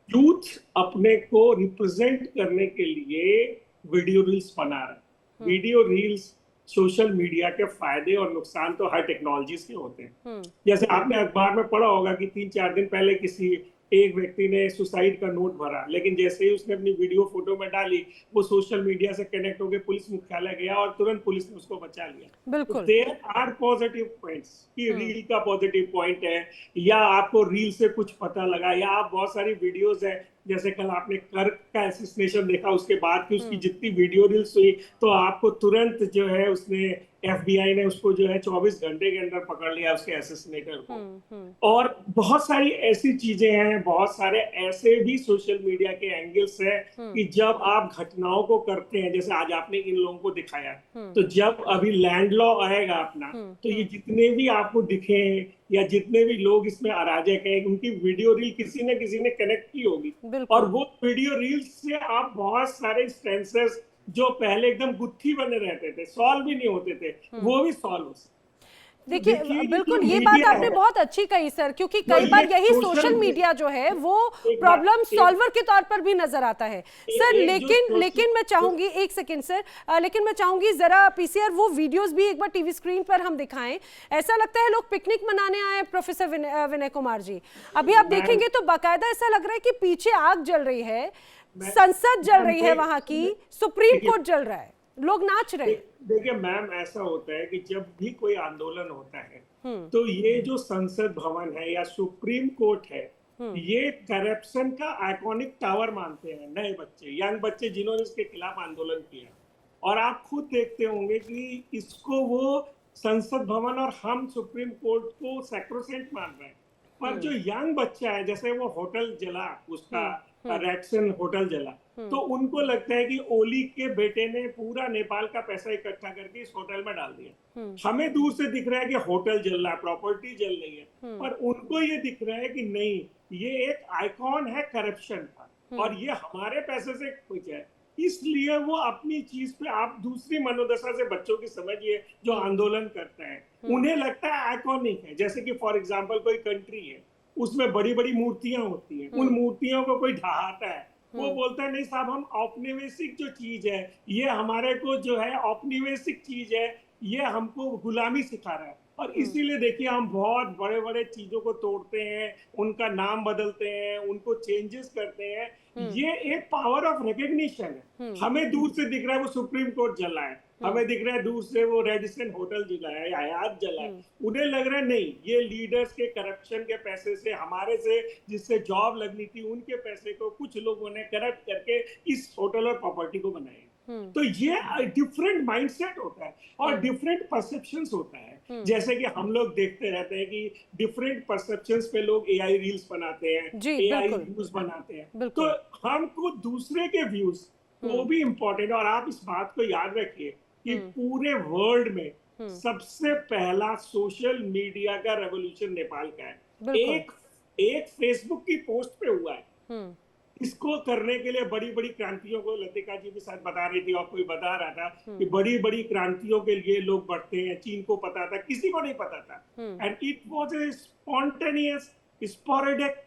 यूथ अपने को रिप्रेजेंट करने के लिए वीडियो रील्स बना रहा है। वीडियो रील्स, सोशल मीडिया के फायदे और नुकसान तो हर टेक्नोलॉजी के होते हैं। जैसे आपने अखबार में पढ़ा होगा कि 3-4 दिन पहले किसी एक व्यक्ति ने सुसाइड का नोट भरा, लेकिन जैसे ही उसने अपनी वीडियो फोटो में डाली, वो सोशल मीडिया से कनेक्ट हो गए, पुलिस मुख्यालय गया और तुरंत पुलिस ने उसको बचा लिया। बिल्कुल, देयर आर पॉजिटिव पॉइंट्स कि रील का पॉजिटिव पॉइंट है, या आपको रील से कुछ पता लगा, या आप बहुत सारी वीडियोस है, जैसे कल आपने कर्क का असैसिनेशन देखा, उसके बाद की उसकी जितनी वीडियो रील्स हुई, तो आपको तुरंत जो है उसने FBI ने उसको जो है 24 घंटे के अंदर पकड़ लिया, उसके असैसिनेटर को। और बहुत सारी ऐसी चीजें हैं, बहुत सारे ऐसे भी सोशल मीडिया के एंगल्स हैं कि जब आप घटनाओं को करते हैं, जैसे आज आपने इन लोगों को दिखाया, तो जब अभी लैंड लॉ आएगा अपना, तो ये जितने भी आपको दिखे या जितने भी लोग इसमें अराजक हैं, उनकी वीडियो रील किसी ने कनेक्ट की होगी, और वो वीडियो रील से आप बहुत सारे इंस्टेंसेस जो पहले एकदम गुत्थी बने रहते थे, सॉल्व भी नहीं होते थे, वो भी सॉल्व हो सकते। देखिए बिल्कुल ये बात आपने बहुत अच्छी कही सर, क्योंकि कई बार यही सोशल मीडिया जो है वो प्रॉब्लम सॉल्वर के तौर पर भी नजर आता है सर। लेकिन मैं चाहूंगी, एक सेकंड सर, लेकिन मैं चाहूंगी जरा पीसीआर वो वीडियोस भी एक बार टीवी स्क्रीन पर हम दिखाएं। ऐसा लगता है लोग पिकनिक मनाने आए प्रोफेसर विनय कुमार जी। अभी आप देखेंगे तो बाकायदा ऐसा लग रहा है कि पीछे आग जल रही है, संसद जल रही है, वहां की सुप्रीम कोर्ट जल रहा है, लोग नाच रहे हैं। देखिए मैम, ऐसा होता है कि जब भी कोई आंदोलन होता है तो ये जो संसद भवन है या सुप्रीम कोर्ट है, ये करप्शन का आइकॉनिक टावर मानते हैं नए बच्चे, यंग बच्चे जिन्होंने इसके खिलाफ आंदोलन किया। और आप खुद देखते होंगे कि इसको वो संसद भवन और हम सुप्रीम कोर्ट को सैक्रोसेंट मान रहे हैं, पर जो यंग बच्चा है, जैसे वो होटल जला, उसका रेक्सन होटल जला, तो उनको लगता है कि ओली के बेटे ने पूरा नेपाल का पैसा इकट्ठा करके इस होटल में डाल दिया। हमें दूर से दिख रहा है कि होटल जल रहा है, प्रॉपर्टी जल रही है, पर उनको ये दिख रहा है कि नहीं, ये एक आइकॉन है करप्शन का और ये हमारे पैसे से कुछ है। इसलिए वो अपनी चीज पे, आप दूसरी मनोदशा से बच्चों की समझिए जो आंदोलन करते हैं, उन्हें लगता है आइकॉनिक है। जैसे कि फॉर एग्जाम्पल कोई कंट्री है, उसमें बड़ी बड़ी मूर्तियां होती हैं, उन मूर्तियों को कोई ढहाता है, वो बोलता है नहीं साहब, हम औपनिवेशिक जो चीज है, ये हमारे को जो है औपनिवेशिक चीज है, ये हमको गुलामी सिखा रहा है। और इसीलिए देखिए हम बहुत बड़े बड़े चीजों को तोड़ते हैं, उनका नाम बदलते हैं, उनको चेंजेस करते हैं। ये एक पावर ऑफ रिकग्निशन है। हमें दूर से दिख रहा है वो सुप्रीम कोर्ट जला है, हमें दिख रहा है दूर से वो रेडिसन होटल जला है, हयात जला है, उन्हें लग रहा है नहीं, ये लीडर्स के करप्शन के पैसे से, हमारे से जिससे जॉब लगनी थी उनके पैसे को कुछ लोगों ने करप्ट करके इस होटल और प्रॉपर्टी को बनाया। तो ये डिफरेंट माइंडसेट होता है और डिफरेंट परसेप्शंस होता है। जैसे कि हम लोग देखते रहते हैं कि डिफरेंट परसेप्शंस पे लोग एआई रील्स बनाते हैं, एआई व्यूज बनाते हैं, तो हमको दूसरे के व्यूज वो भी इम्पोर्टेंट है। और आप इस बात को याद रखिए कि पूरे वर्ल्ड में सबसे पहला सोशल मीडिया का रेवोल्यूशन नेपाल का है। एक फेसबुक की पोस्ट पे हुआ है। इसको करने के लिए बड़ी बड़ी क्रांतियों को, लतिका जी भी शायद बता रही थी और कोई बता रहा था कि बड़ी बड़ी क्रांतियों के लिए लोग बढ़ते हैं। चीन को पता था, किसी को नहीं पता था, and it was a spontaneous sporadic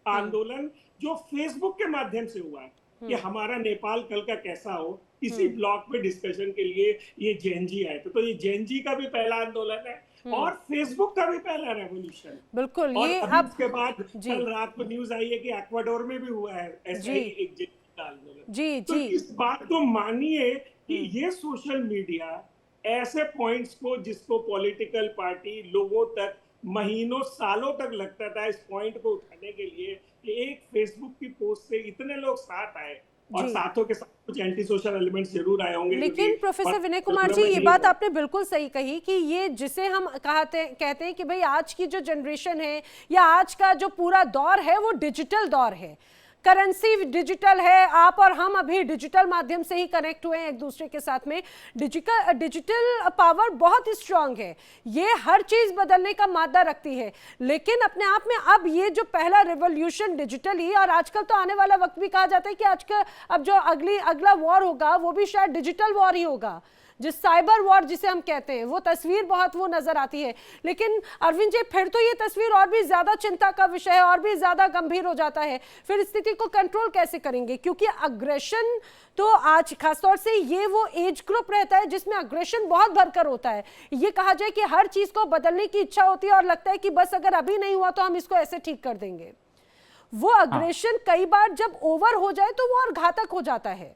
आंदोलन जो फेसबुक के माध्यम से हुआ है कि हमारा नेपाल कल का कैसा हो, इसी ब्लॉग पे डिस्कशन के लिए ये जेनजी आए थे। तो ये जेनजी का भी पहला आंदोलन है और फेसबुक का भी पहला रेवोल्यूशन। बिल्कुल, ये अब इसके बाद कल रात को न्यूज आई है कि इक्वाडोर में भी हुआ है ऐसा ही एक जेनजी का आंदोलन। तो इस बात को मानिए कि ये सोशल मीडिया ऐसे पॉइंट्स को, जिसको पॉलिटिकल पार्टी लोगों तक महीनों सालों तक लगता था इस पॉइंट को उठाने के लिए, कि एक फेसबुक की पोस्ट से इतने लोग साथ आए और साथों के साथ कुछ एंटी सोशल एलिमेंट्स जरूर आए होंगे। लेकिन प्रोफेसर विनय कुमार जी, ये बात आपने बिल्कुल सही कही कि ये जिसे हम कहते हैं कि भाई आज की जो जनरेशन है या आज का जो पूरा दौर है वो डिजिटल दौर है, करेंसी डिजिटल है, आप और हम अभी डिजिटल माध्यम से ही कनेक्ट हुए हैं एक दूसरे के साथ में। डिजिटल पावर बहुत स्ट्रांग है, ये हर चीज बदलने का मादा रखती है। लेकिन अपने आप में अब ये जो पहला रिवॉल्यूशन डिजिटली, और आजकल तो आने वाला वक्त भी कहा जाता है कि आज का अब जो अगला वॉर होगा वो भी शायद डिजिटल वॉर ही होगा, जिस साइबर वॉर जिसे हम कहते हैं, वो तस्वीर बहुत वो नजर आती है। लेकिन अरविंद जी, फिर तो ये तस्वीर और भी ज्यादा चिंता का विषय है, और भी ज्यादा गंभीर हो जाता है। फिर स्थिति को कंट्रोल कैसे करेंगे? क्योंकि अग्रेशन तो आज खासतौर से ये वो एज ग्रुप रहता है जिसमें अग्रेशन बहुत भरकर होता है। ये कहा जाए कि हर चीज को बदलने की इच्छा होती है और लगता है कि बस अगर अभी नहीं हुआ तो हम इसको ऐसे ठीक कर देंगे। वो अग्रेशन कई बार जब ओवर हो जाए तो वो और घातक हो जाता है।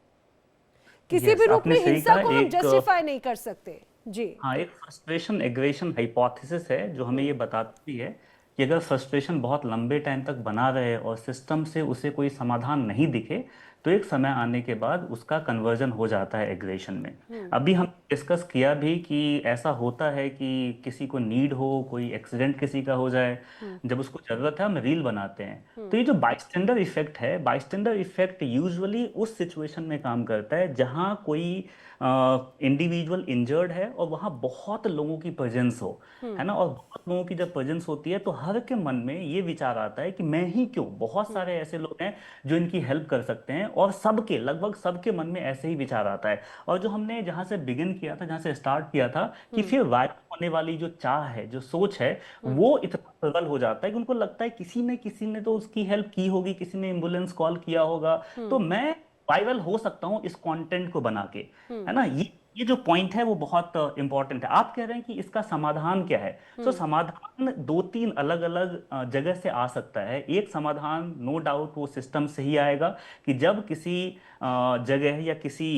किसी भी रूप में हिंसा को हम जस्टिफाई नहीं कर सकते। जी हाँ, एक फ्रस्ट्रेशन एग्रेशन हाइपोथेसिस है जो हमें ये बताती है कि अगर फ्रस्ट्रेशन बहुत लंबे टाइम तक बना रहे और सिस्टम से उसे कोई समाधान नहीं दिखे, तो एक समय आने के बाद उसका कन्वर्जन हो जाता है एग्रेशन में। अभी हम डिस्कस किया भी कि ऐसा होता है कि किसी को नीड हो, कोई एक्सीडेंट किसी का हो जाए, जब उसको जरूरत है हम रील बनाते हैं। तो ये जो बाइस्टेंडर इफेक्ट है, बाइस्टेंडर इफेक्ट यूजुअली उस सिचुएशन में काम करता है जहां कोई इंडिविजुअल इंजर्ड है और वहां बहुत लोगों की प्रेजेंस हो, है ना। और बहुत लोगों की जब प्रेजेंस होती है तो हर के मन में ये विचार आता है कि मैं ही क्यों, बहुत सारे ऐसे लोग हैं जो इनकी हेल्प कर सकते हैं, और सबके, लगभग सबके मन में ऐसे ही विचार आता है। और जो हमने जहां से बिगिन किया था, जहां से स्टार्ट किया था, कि फिर वायरल होने वाली जो चाह है, जो सोच है, वो इतना प्रबल हो जाता है कि उनको लगता है किसी ने तो उसकी हेल्प की होगी, किसी ने एम्बुलेंस कॉल किया होगा, तो मैं वायरल हो सकता हूँ इस कंटेंट को बना के, है ना। ये जो पॉइंट है वो बहुत इंपॉर्टेंट है। आप कह रहे हैं कि इसका समाधान क्या है। तो समाधान दो तीन अलग अलग जगह से आ सकता है। एक समाधान नो डाउट वो सिस्टम से ही आएगा कि जब किसी जगह या किसी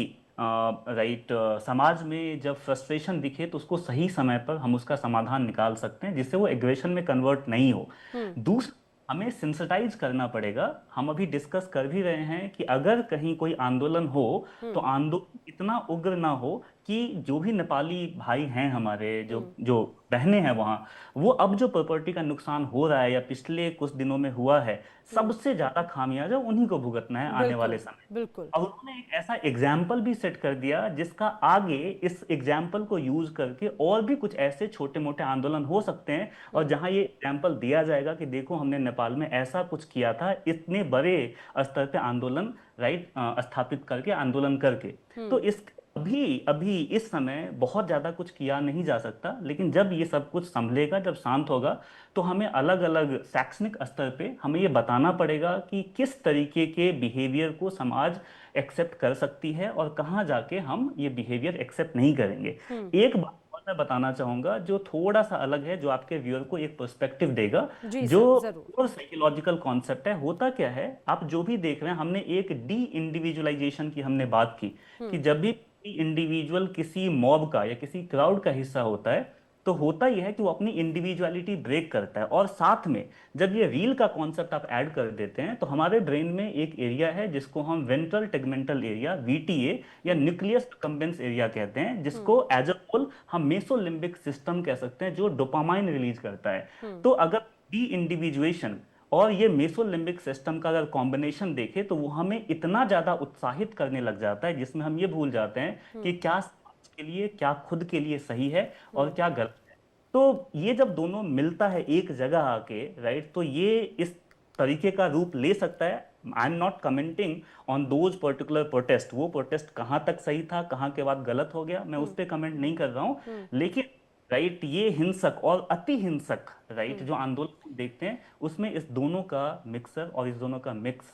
समाज में जब फ्रस्ट्रेशन दिखे तो उसको सही समय पर हम उसका समाधान निकाल सकते हैं जिससे वो एग्रेशन में कन्वर्ट नहीं हो। दूसरा, हमें सेंसिटाइज करना पड़ेगा। हम अभी डिस्कस कर भी रहे हैं कि अगर कहीं कोई आंदोलन हो तो आंदोलन इतना उग्र ना हो कि जो भी नेपाली भाई हैं हमारे, जो बहनें हैं वहाँ, वो अब जो प्रॉपर्टी का नुकसान हो रहा है या पिछले कुछ दिनों में हुआ है, सबसे ज्यादा खामियाजा उन्हीं को भुगतना है आने वाले समय। बिल्कुल। और उन्होंने एक ऐसा एग्जाम्पल भी सेट कर दिया जिसका आगे इस एग्जाम्पल को यूज करके और भी कुछ ऐसे छोटे मोटे आंदोलन हो सकते हैं, और जहां ये एग्जाम्पल दिया जाएगा कि देखो हमने नेपाल में ऐसा कुछ किया था, इतने बड़े स्तर पे आंदोलन स्थापित करके, आंदोलन करके। तो इस अभी इस समय बहुत ज्यादा कुछ किया नहीं जा सकता, लेकिन जब ये सब कुछ संभलेगा, जब शांत होगा, तो हमें अलग अलग शैक्षणिक स्तर पे हमें ये बताना पड़ेगा कि किस तरीके के बिहेवियर को समाज एक्सेप्ट कर सकती है और कहाँ जाके हम ये बिहेवियर एक्सेप्ट नहीं करेंगे। एक बात और मैं बताना चाहूंगा जो थोड़ा सा अलग है, जो आपके व्यूअर को एक पर्सपेक्टिव देगा, जो साइकोलॉजिकल कॉन्सेप्ट है। होता क्या है, आप जो भी देख रहे हैं, हमने एक डी इंडिविजुअलाइजेशन की हमने बात की कि जब भी इंडिविजुअल किसी मॉब का या किसी क्राउड का हिस्सा होता है तो होता यह है कि वो अपनी इंडिविजुअलिटी ब्रेक करता है। और साथ में जब ये रील का कॉन्सेप्ट आप ऐड कर देते हैं तो हमारे ब्रेन में एक एरिया है जिसको हम वेंट्रल टेगमेंटल एरिया, वीटीए, या न्यूक्लियस अकम्बेंस एरिया कहते हैं, जिसको एज अ होल हम मेसोलिम्बिक सिस्टम कह सकते हैं, जो डोपामाइन रिलीज करता है। तो अगर डी इंडिविजुएशन और ये मेसोलिम्बिक सिस्टम का अगर कॉम्बिनेशन देखें तो वो हमें इतना ज्यादा उत्साहित करने लग जाता है, जिसमें हम ये भूल जाते हैं कि क्या समाज के लिए, क्या खुद के लिए सही है और क्या गलत है। तो ये जब दोनों मिलता है एक जगह आके, राइट, तो ये इस तरीके का रूप ले सकता है। I am not commenting on those particular protest, वो प्रोटेस्ट कहाँ तक सही था, कहाँ के बाद गलत हो गया, मैं उस पर कमेंट नहीं कर रहा हूँ। लेकिन राइट, ये हिंसक और अति हिंसक, राइट, जो आंदोलन देखते हैं उसमें इस दोनों का मिक्सर और इस दोनों का मिक्स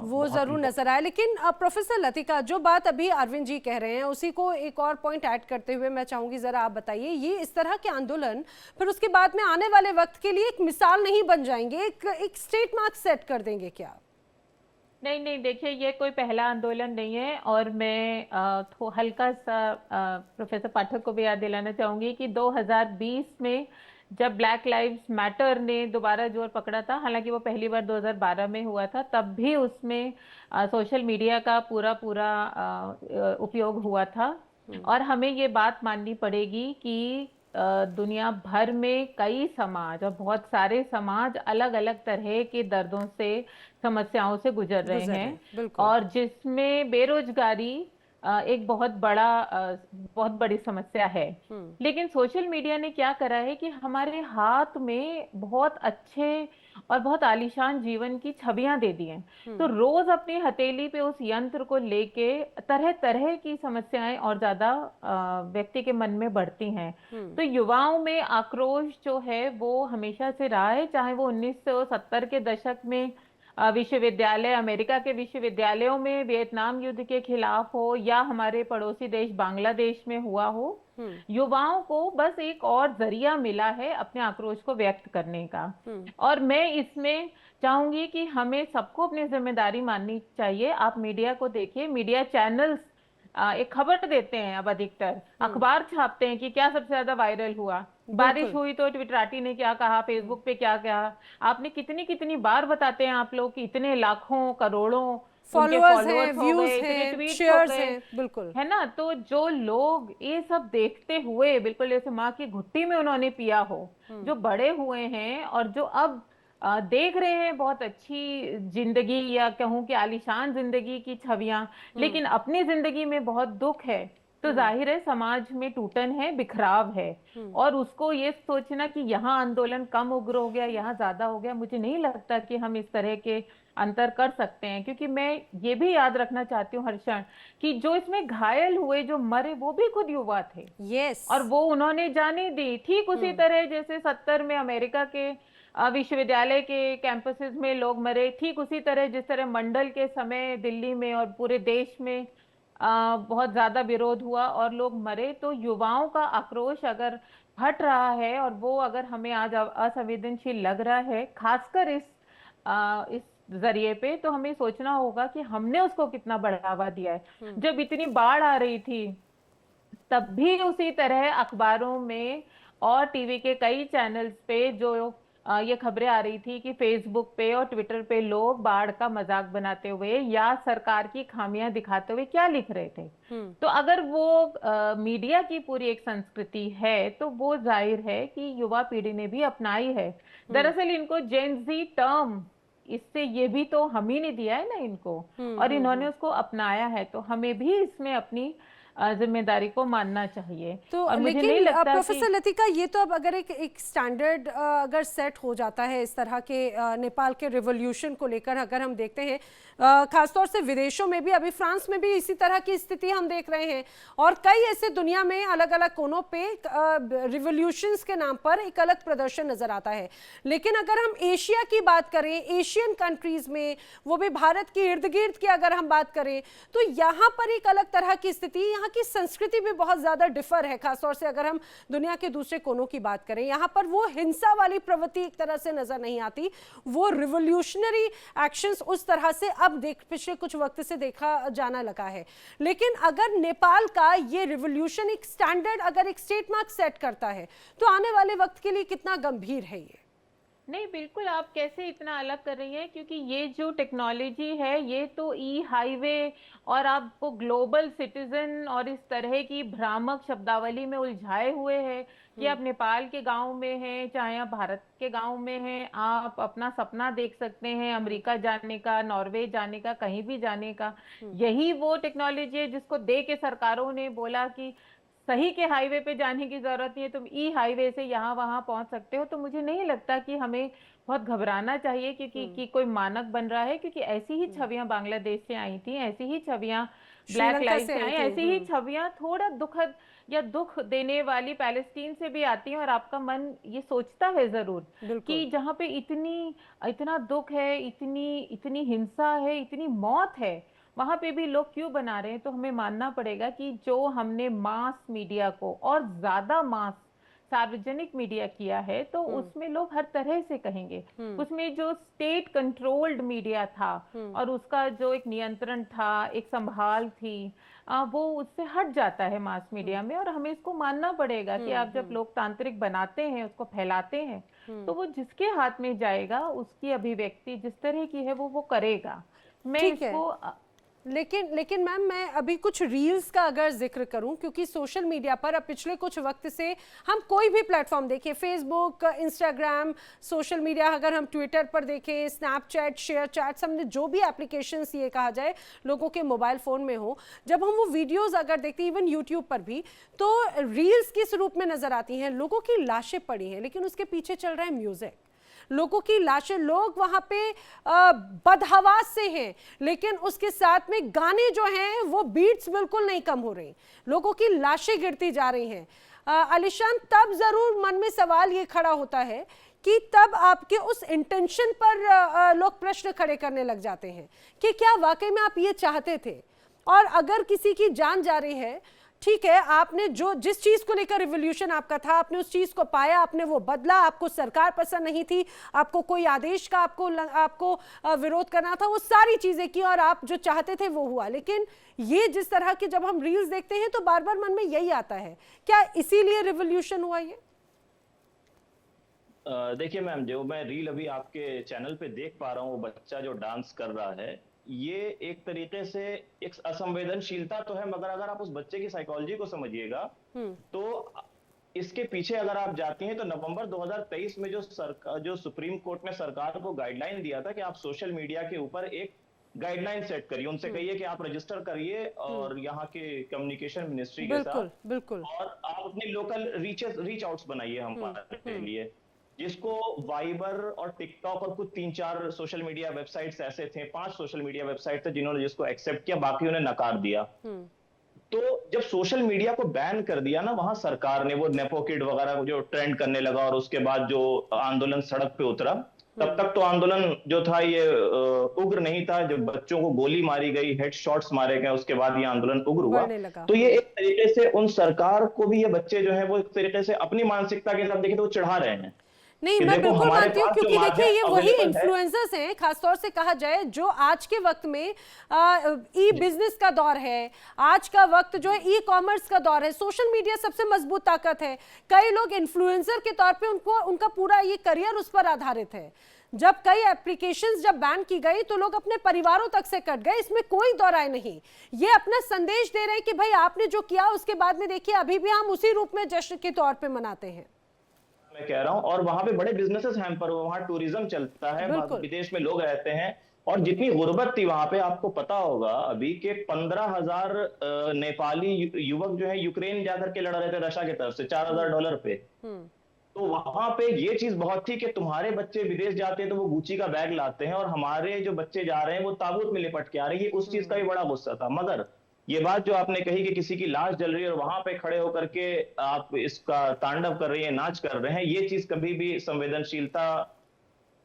वो जरूर नजर आया। लेकिन प्रोफेसर लतिका, जो बात अभी अरविंद जी कह रहे हैं उसी को एक और पॉइंट ऐड करते हुए मैं चाहूंगी जरा आप बताइए, ये इस तरह के आंदोलन फिर उसके बाद में आने वाले वक्त के लिए एक मिसाल नहीं बन जाएंगे, एक स्टेट मार्क सेट कर देंगे क्या? नहीं, देखिए, ये कोई पहला आंदोलन नहीं है। और मैं हल्का सा प्रोफेसर पाठक को भी याद दिलाना चाहूंगी कि 2020 में जब ब्लैक लाइव्स मैटर ने दोबारा जोर पकड़ा था, हालांकि वो पहली बार 2012 में हुआ था, तब भी उसमें सोशल मीडिया का पूरा उपयोग हुआ था। और हमें ये बात माननी पड़ेगी कि दुनिया भर में कई समाज और बहुत सारे समाज अलग अलग तरह के दर्दों से, समस्याओं से गुजर रहे हैं, और जिसमें बेरोजगारी एक बहुत बड़ी समस्या है। लेकिन सोशल मीडिया ने क्या करा है कि हमारे हाथ में बहुत अच्छे और बहुत आलीशान जीवन की छवियां दे दी हैं। तो रोज अपनी हथेली पे उस यंत्र को लेके तरह तरह की समस्याएं और ज्यादा व्यक्ति के मन में बढ़ती हैं। तो युवाओं में आक्रोश जो है वो हमेशा से रहा है, चाहे वो 1970 के दशक में विश्वविद्यालय, अमेरिका के विश्वविद्यालयों में वियतनाम युद्ध के खिलाफ हो, या हमारे पड़ोसी देश बांग्लादेश में हुआ हो। युवाओं को बस एक और जरिया मिला है अपने आक्रोश को व्यक्त करने का। और मैं इसमें चाहूंगी कि हमें सबको अपनी जिम्मेदारी माननी चाहिए। आप मीडिया को देखिए, मीडिया चैनल्स एक खबर देते हैं अब अधिकतर, अखबार छापते हैं कि क्या सबसे ज्यादा वायरल हुआ, बारिश हुई तो ट्विटराटी ने क्या कहा, फेसबुक पे क्या कहा। आपने कितनी कितनी बार बताते हैं आप लोग कि इतने लाखों करोड़ों फॉलोअर्स हैं, हो व्यूज गए, इतने हैं, ट्वीट हो शेयर्स गए, हैं, बिल्कुल है ना। तो जो लोग ये सब देखते हुए बिल्कुल जैसे माँ की घुट्टी में उन्होंने पिया हो, जो बड़े हुए हैं और जो अब देख रहे हैं बहुत अच्छी जिंदगी या कहूँ कि आलीशान जिंदगी की छवियां, लेकिन अपनी जिंदगी में बहुत दुख है, तो जाहिर है समाज में टूटन है, बिखराव है। और उसको ये सोचना कि यहाँ आंदोलन कम उग्र हो गया, यहाँ ज्यादा हो गया, मुझे नहीं लगता कि हम इस तरह के अंतर कर सकते हैं। क्योंकि मैं ये भी याद रखना चाहती हूँ हर क्षण कि जो इसमें घायल हुए, जो मरे, वो भी खुद युवा थे। यस। और वो उन्होंने जाने दी, ठीक उसी तरह जैसे 70 में अमेरिका के विश्वविद्यालय के कैंपसेस में लोग मरे, ठीक उसी तरह जिस तरह मंडल के समय दिल्ली में और पूरे देश में बहुत ज्यादा विरोध हुआ और लोग मरे। तो युवाओं का आक्रोश अगर हट रहा है और वो अगर हमें आज असंवेदनशील लग रहा है, खासकर इस जरिए पे, तो हमें सोचना होगा कि हमने उसको कितना बढ़ावा दिया है। जब इतनी बाढ़ आ रही थी तब भी उसी तरह अखबारों में और टीवी के कई चैनल्स पे जो ये खबरें आ रही थी कि फेसबुक पे और ट्विटर पे लोग बाढ़ का मजाक बनाते हुए या सरकार की खामियां दिखाते हुए क्या लिख रहे थे। तो अगर वो मीडिया की पूरी एक संस्कृति है तो वो जाहिर है कि युवा पीढ़ी ने भी अपनाई है। दरअसल इनको जेन जी टर्म, इससे ये भी तो हम ही ने दिया है ना इनको, और इन्होंने उसको अपनाया है, तो हमें भी इसमें अपनी जिम्मेदारी को मानना चाहिए। तो और मुझे लेकिन नहीं लगता प्रोफेसर लतिका, ये तो अब अगर एक स्टैंडर्ड अगर सेट हो जाता है इस तरह के नेपाल के रिवॉल्यूशन को लेकर, अगर हम देखते हैं खासतौर से विदेशों में भी, अभी फ्रांस में भी इसी तरह की स्थिति हम देख रहे हैं और कई ऐसे दुनिया में अलग अलग कोनों पे रिवॉल्यूशंस के नाम पर एक अलग प्रदर्शन नजर आता है। लेकिन अगर हम एशिया की बात करें, एशियन कंट्रीज में, वो भी भारत के इर्द गिर्द की अगर हम बात करें, तो यहाँ पर एक अलग तरह की स्थिति, यहाँ की संस्कृति भी बहुत ज्यादा डिफर है। खासतौर से अगर हम दुनिया के दूसरे कोनों की बात करें, यहाँ पर वो हिंसा वाली प्रवृत्ति एक तरह से नजर नहीं आती, वो रिवॉल्यूशनरी एक्शंस उस तरह से अब पिछले कुछ वक्त से देखा जाना लगा है। लेकिन अगर नेपाल का ये रिवॉल्यूशन एक स्टैंडर्ड, अगर एक स्टेट मार्क सेट करता है, तो आने वाले वक्त के लिए कितना गंभीर है ये? नहीं, बिल्कुल आप कैसे इतना अलग कर रही हैं, क्योंकि ये जो टेक्नोलॉजी है ये तो ई हाईवे और आपको ग्लोबल सिटीजन और इस तरह की भ्रामक शब्दावली में उलझाए हुए है कि आप नेपाल के गांव में हैं, चाहे आप भारत के गांव में हैं, आप अपना सपना देख सकते हैं अमेरिका जाने का, नॉर्वे जाने का, कहीं भी जाने का। यही वो टेक्नोलॉजी है जिसको दे के सरकारों ने बोला कि सही के हाईवे पे जाने की जरूरत नहीं है, तुम ई हाईवे से यहाँ वहां पहुंच सकते हो। तो मुझे नहीं लगता कि हमें बहुत घबराना चाहिए क्योंकि कोई मानक बन रहा है, क्योंकि ऐसी ही छवियां बांग्लादेश से आई थी, ऐसी ही छवियां ब्लैक लाइफ से आई, ऐसी ही छवियां थोड़ा दुखद या दुख देने वाली पैलेस्टीन से भी आती हैं। और आपका मन ये सोचता है जरूर कि जहाँ पे इतना दुख है, इतनी हिंसा है, इतनी मौत है, वहां पे भी लोग क्यों बना रहे हैं। तो हमें मानना पड़ेगा कि जो हमने मास मीडिया को और ज्यादा मास सार्वजनिक मीडिया किया है, तो उसमें लोग हर तरह से कहेंगे। उसमें जो स्टेट कंट्रोल्ड मीडिया था और उसका जो एक नियंत्रण था, एक संभाल थी, वो उससे हट जाता है मास मीडिया में। और हमें इसको मानना पड़ेगा कि आप जब लोकतांत्रिक बनाते हैं, उसको फैलाते हैं, तो वो जिसके हाथ में जाएगा उसकी अभिव्यक्ति जिस तरह की है वो करेगा। मैं इसको लेकिन मैम, मैं अभी कुछ रील्स का अगर जिक्र करूं, क्योंकि सोशल मीडिया पर अब पिछले कुछ वक्त से हम कोई भी प्लेटफॉर्म देखें, फेसबुक, इंस्टाग्राम, सोशल मीडिया, अगर हम ट्विटर पर देखें, स्नैपचैट, शेयर चैट्स, हमने जो भी एप्लीकेशंस ये कहा जाए लोगों के मोबाइल फ़ोन में हो, जब हम वो वीडियोज़ अगर देखते हैं, इवन यूट्यूब पर भी, तो रील्स किस रूप में नज़र आती हैं? लोगों की लाशें पड़ी हैं, लेकिन उसके पीछे चल रहा है म्यूज़िक। लोगों की लाशें, लोग वहां पे बदहवास से हैं, लेकिन उसके साथ में गाने जो हैं वो बीट्स बिल्कुल नहीं कम हो रही, लोगों की लाशें गिरती जा रही हैं। आलिशान, तब जरूर मन में सवाल ये खड़ा होता है कि तब आपके उस इंटेंशन पर लोग प्रश्न खड़े करने लग जाते हैं कि क्या वाकई में आप ये चाहते थे? और अगर किसी की जान जा रही है, ठीक है, आपने जो जिस चीज को लेकर रिवॉल्यूशन आपका था, आपने उस चीज को पाया, आपने वो बदला, आपको सरकार पसंद नहीं थी, आपको कोई आदेश का आपको विरोध करना था, वो सारी चीजें की और आप जो चाहते थे वो हुआ। लेकिन ये जिस तरह के जब हम रील्स देखते हैं तो बार बार मन में यही आता है, क्या इसीलिए रिवॉल्यूशन हुआ ये? देखिए मैम, जो मैं रील अभी आपके चैनल पे देख पा रहा हूँ, वो बच्चा जो डांस कर रहा है, ये एक तरीके से एक असंवेदनशीलता तो है, मगर अगर आप उस बच्चे की साइकोलॉजी को समझिएगा तो इसके पीछे अगर आप जाती हैं तो नवंबर 2023 में जो सुप्रीम कोर्ट ने सरकार को गाइडलाइन दिया था कि आप सोशल मीडिया के ऊपर एक गाइडलाइन सेट करिए, उनसे कहिए कि आप रजिस्टर करिए और यहाँ के कम्युनिकेशन मिनिस्ट्री के साथ, बिल्कुल, और आप अपनी लोकल रीच आउट्स बनाइए हमारे लिए, जिसको वाइबर और टिकटॉक और कुछ 3-4 सोशल मीडिया वेबसाइट्स ऐसे थे, 5 सोशल मीडिया वेबसाइट थे जिन्होंने जिसको एक्सेप्ट किया, बाकी उन्हें नकार दिया। तो जब सोशल मीडिया को बैन कर दिया ना वहां सरकार ने, वो नेपो किड वगैरह जो ट्रेंड करने लगा और उसके बाद जो आंदोलन सड़क पे उतरा, तब तक तो आंदोलन जो था ये उग्र नहीं था। जब बच्चों को गोली मारी गई, हेड शॉट्स मारे गए, उसके बाद ये आंदोलन उग्र हुआ। तो ये एक तरीके से उन सरकार को भी ये बच्चे जो है वो एक तरीके से अपनी मानसिकता के साथ देखे तो वो चढ़ा रहे हैं। नहीं, मैं बिल्कुल मानती हूँ, क्योंकि देखिए ये वही इन्फ्लुएंसर्स हैं, खासतौर से कहा जाए जो आज के वक्त में ई बिजनेस का दौर है, आज का वक्त जो है ई कॉमर्स का दौर है, सोशल मीडिया सबसे मजबूत ताकत है। कई लोग इन्फ्लुएंसर के तौर पे उनका पूरा ये करियर उस पर आधारित है। जब कई एप्लीकेशंस जब बैन की गई तो लोग अपने परिवारों तक से कट गए, इसमें कोई दो राय नहीं। ये अपना संदेश दे रहे हैं कि भाई आपने जो किया उसके बाद में देखिए अभी भी हम उसी रूप में जश्न के तौर पे मनाते हैं। मैं कह रहा हूं, और वहां पे बड़े बिजनेसेस हैं, पर वहां टूरिज्म चलता है, विदेश में लोग रहते हैं, और जितनी गुर्बत थी वहां पे, आपको पता होगा अभी के 15,000 नेपाली युवक जो है यूक्रेन जाकर के लड़ रहे थे रशिया की तरफ से $4,000 पे। तो वहां पे ये चीज बहुत थी कि तुम्हारे बच्चे विदेश जाते हैं तो वो गुची का बैग लाते हैं और हमारे जो बच्चे जा रहे हैं वो ताबूत में लिपट के आ रहे हैं। उस चीज का भी बड़ा गुस्सा था। मगर ये बात जो आपने कही कि किसी की लाश जल रही है और वहां पे खड़े होकर के आप इसका तांडव कर रही हैं, नाच कर रहे हैं, ये चीज कभी भी संवेदनशीलता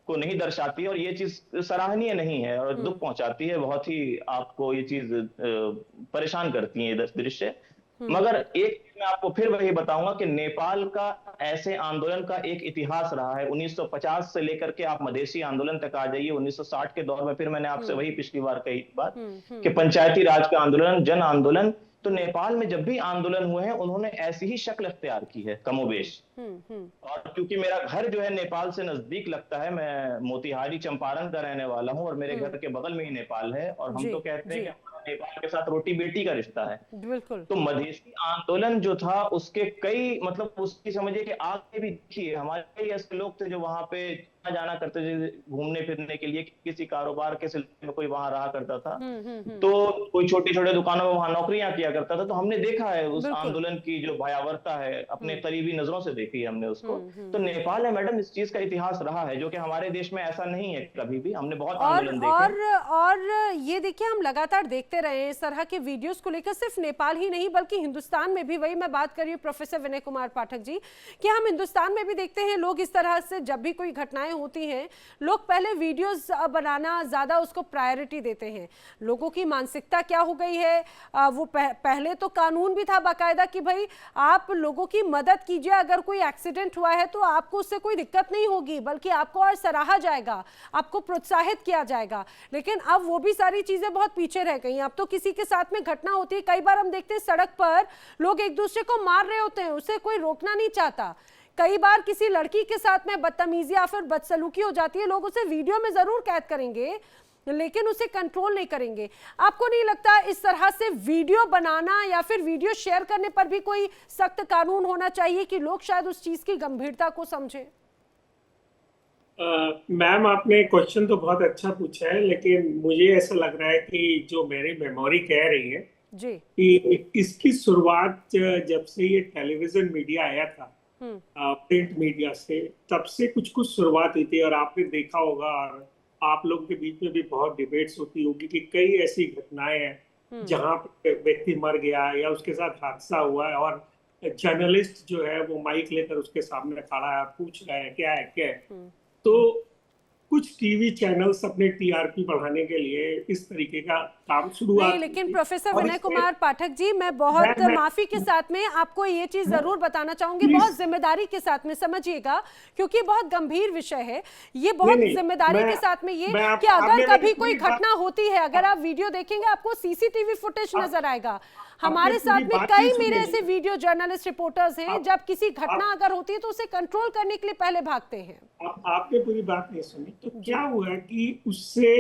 को नहीं दर्शाती है और ये चीज सराहनीय नहीं है और दुख पहुंचाती है। बहुत ही आपको ये चीज परेशान करती है ये दृश्य। मगर एक मैं आपको फिर वही बताऊंगा कि नेपाल का ऐसे आंदोलन का एक इतिहास रहा है। 1950 से लेकर के आप मधेसी आंदोलन तक आ जाइए, 1960 के दौर में, फिर मैंने आपसे वही पिछली बार कही बात कि पंचायती राज का आंदोलन, जन आंदोलन, तो नेपाल में जब भी आंदोलन हुए हैं उन्होंने ऐसी ही शक्ल अख्तियार की है कमोबेश। और क्योंकि मेरा घर जो है नेपाल से नजदीक लगता है, मैं मोतिहारी चंपारण का रहने वाला हूं और मेरे घर के बगल में ही नेपाल है, और हम तो कहते हैं कि नेपाल के साथ रोटी बेटी का रिश्ता है। बिल्कुल। तो मधेसी आंदोलन जो था उसके कई मतलब उसकी समझिए कि आगे भी देखिए हमारे कई ऐसे लोग थे जो वहां पे जाना करते थे घूमने फिरने के लिए, किसी कारोबार के सिलसिले में कोई वहां रहा करता था, तो कोई छोटी छोटे दुकानों में वहां नौकरियां किया करता था। तो हमने देखा है उस आंदोलन की जो भयावहता है, अपने करीबी नजरों से देखी है हमने उसको। तो नेपाल है मैडम, इस चीज का इतिहास रहा है जो कि हमारे देश में ऐसा नहीं है कभी भी। हमने बहुत आंदोलन देखे और ये देखिए हम लगातार देखते रहे हैं इस तरह के वीडियोस को लेकर, सिर्फ नेपाल ही नहीं बल्कि हिंदुस्तान में भी। वही मैं बात कर रही हूँ प्रोफेसर विनय कुमार पाठक जी कि हम हिंदुस्तान में भी देखते हैं लोग इस तरह से जब भी कोई घटनाएं होती हैं, लोग पहले वीडियोस बनाना ज्यादा उसको प्रायोरिटी देते हैं। लोगों की मानसिकता क्या हो गई है, वो पहले तो कानून भी था बाकायदा कि भाई आप लोगों की मदद कीजिए, अगर कोई एक्सीडेंट हुआ है तो आपको उससे कोई दिक्कत नहीं होगी बल्कि आपको और सराहा जाएगा, आपको प्रोत्साहित किया जाएगा। लेकिन अब वो भी सारी चीजें बहुत पीछे रह गई। अब तो किसी के साथ में घटना होती है, कई बार हम देखते हैं सड़क पर लोग एक दूसरे को मार रहे होते हैं, उसे कोई रोकना नहीं चाहता। कई बार किसी लड़की के साथ में बदतमीजी या फिर बदसलूकी हो जाती है, लोग उसे वीडियो में जरूर कैद करेंगे लेकिन उसे कंट्रोल नहीं करेंगे। आपको नहीं लगता इस तरह से वीडियो बनाना या फिर वीडियो शेयर करने पर भी कोई सख्त कानून होना चाहिए कि लोग शायद उस चीज की गंभीरता को समझें? मैम आपने क्वेश्चन तो बहुत अच्छा पूछा है, लेकिन मुझे ऐसा लग रहा है कि जो मेरी मेमोरी कह रही है जी कि इसकी शुरुआत जब से ये टेलीविजन मीडिया आया था, प्रिंट मीडिया से, तब से कुछ कुछ शुरुआत हुई थी। और आपने देखा होगा और आप लोगों के बीच में भी बहुत डिबेट्स होती होगी कि कई ऐसी घटनाएं हैं जहां पे व्यक्ति मर गया या उसके साथ हादसा हुआ है और जर्नलिस्ट जो है वो माइक लेकर उसके सामने खड़ा है, पूछ रहा है क्या है क्या है। तो कुछ टीवी चैनल्स अपने टीआरपी बढ़ाने के लिए इस तरीके का काम शुरुआत नहीं, लेकिन प्रोफेसर विनय कुमार पाठक जी, मैं बहुत माफी के साथ में आपको ये चीज जरूर बताना चाहूंगी, बहुत जिम्मेदारी के साथ में समझिएगा, क्योंकि बहुत गंभीर विषय है ये। बहुत जिम्मेदारी के साथ में ये कि अगर कभी कोई घटना होती है, अगर आप वीडियो देखेंगे आपको सीसीटीवी फुटेज नजर आएगा। हमारे साथ में कई मेरे ऐसे वीडियो जर्नलिस्ट रिपोर्टर्स हैं, जब किसी घटना अगर होती है तो उसे कंट्रोल करने के लिए पहले भागते हैं। आपने पूरी बात नहीं सुनी, तो क्या हुआ कि उससे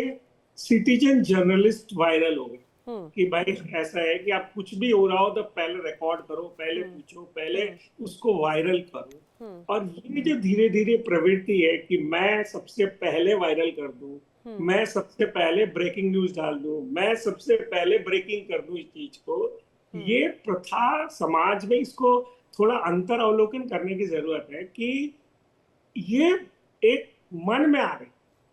सिटीजन जर्नलिस्ट वायरल हो गए कि भाई ऐसा है कि आप कुछ भी हो रहा हो तो पहले रिकॉर्ड करो, पहले पूछो, पहले उसको वायरल करो। और ये जो धीरे धीरे प्रवृत्ति है कि मैं सबसे पहले वायरल कर दूं, मैं सबसे पहले ब्रेकिंग न्यूज डाल दूं, मैं सबसे पहले ब्रेकिंग कर दूं इस चीज को, ये प्रथा समाज में इसको थोड़ा अंतर अवलोकन करने की जरूरत है कि ये एक मन में आ गई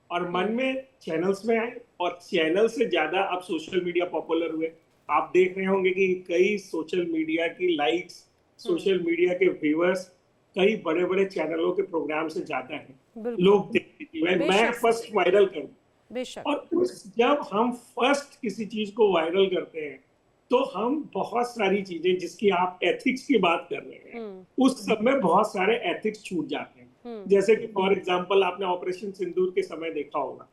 और मन में चैनल्स में आए, और चैनल से ज्यादा अब सोशल मीडिया पॉपुलर हुए। आप देख रहे होंगे कि कई सोशल मीडिया की लाइक्स, सोशल मीडिया के व्यूअर्स कई बड़े बड़े चैनलों के प्रोग्राम से ज्यादा है। लोग देखते हैं मैं फर्स्ट वायरल करूं, और जब हम फर्स्ट किसी चीज को वायरल करते हैं तो हम बहुत सारी चीजें, जिसकी आप एथिक्स की बात कर रहे हैं, उस सब में बहुत सारे एथिक्स छूट जाते हैं। जैसे कि फॉर एग्जांपल आपने ऑपरेशन सिंदूर के समय देखा होगा,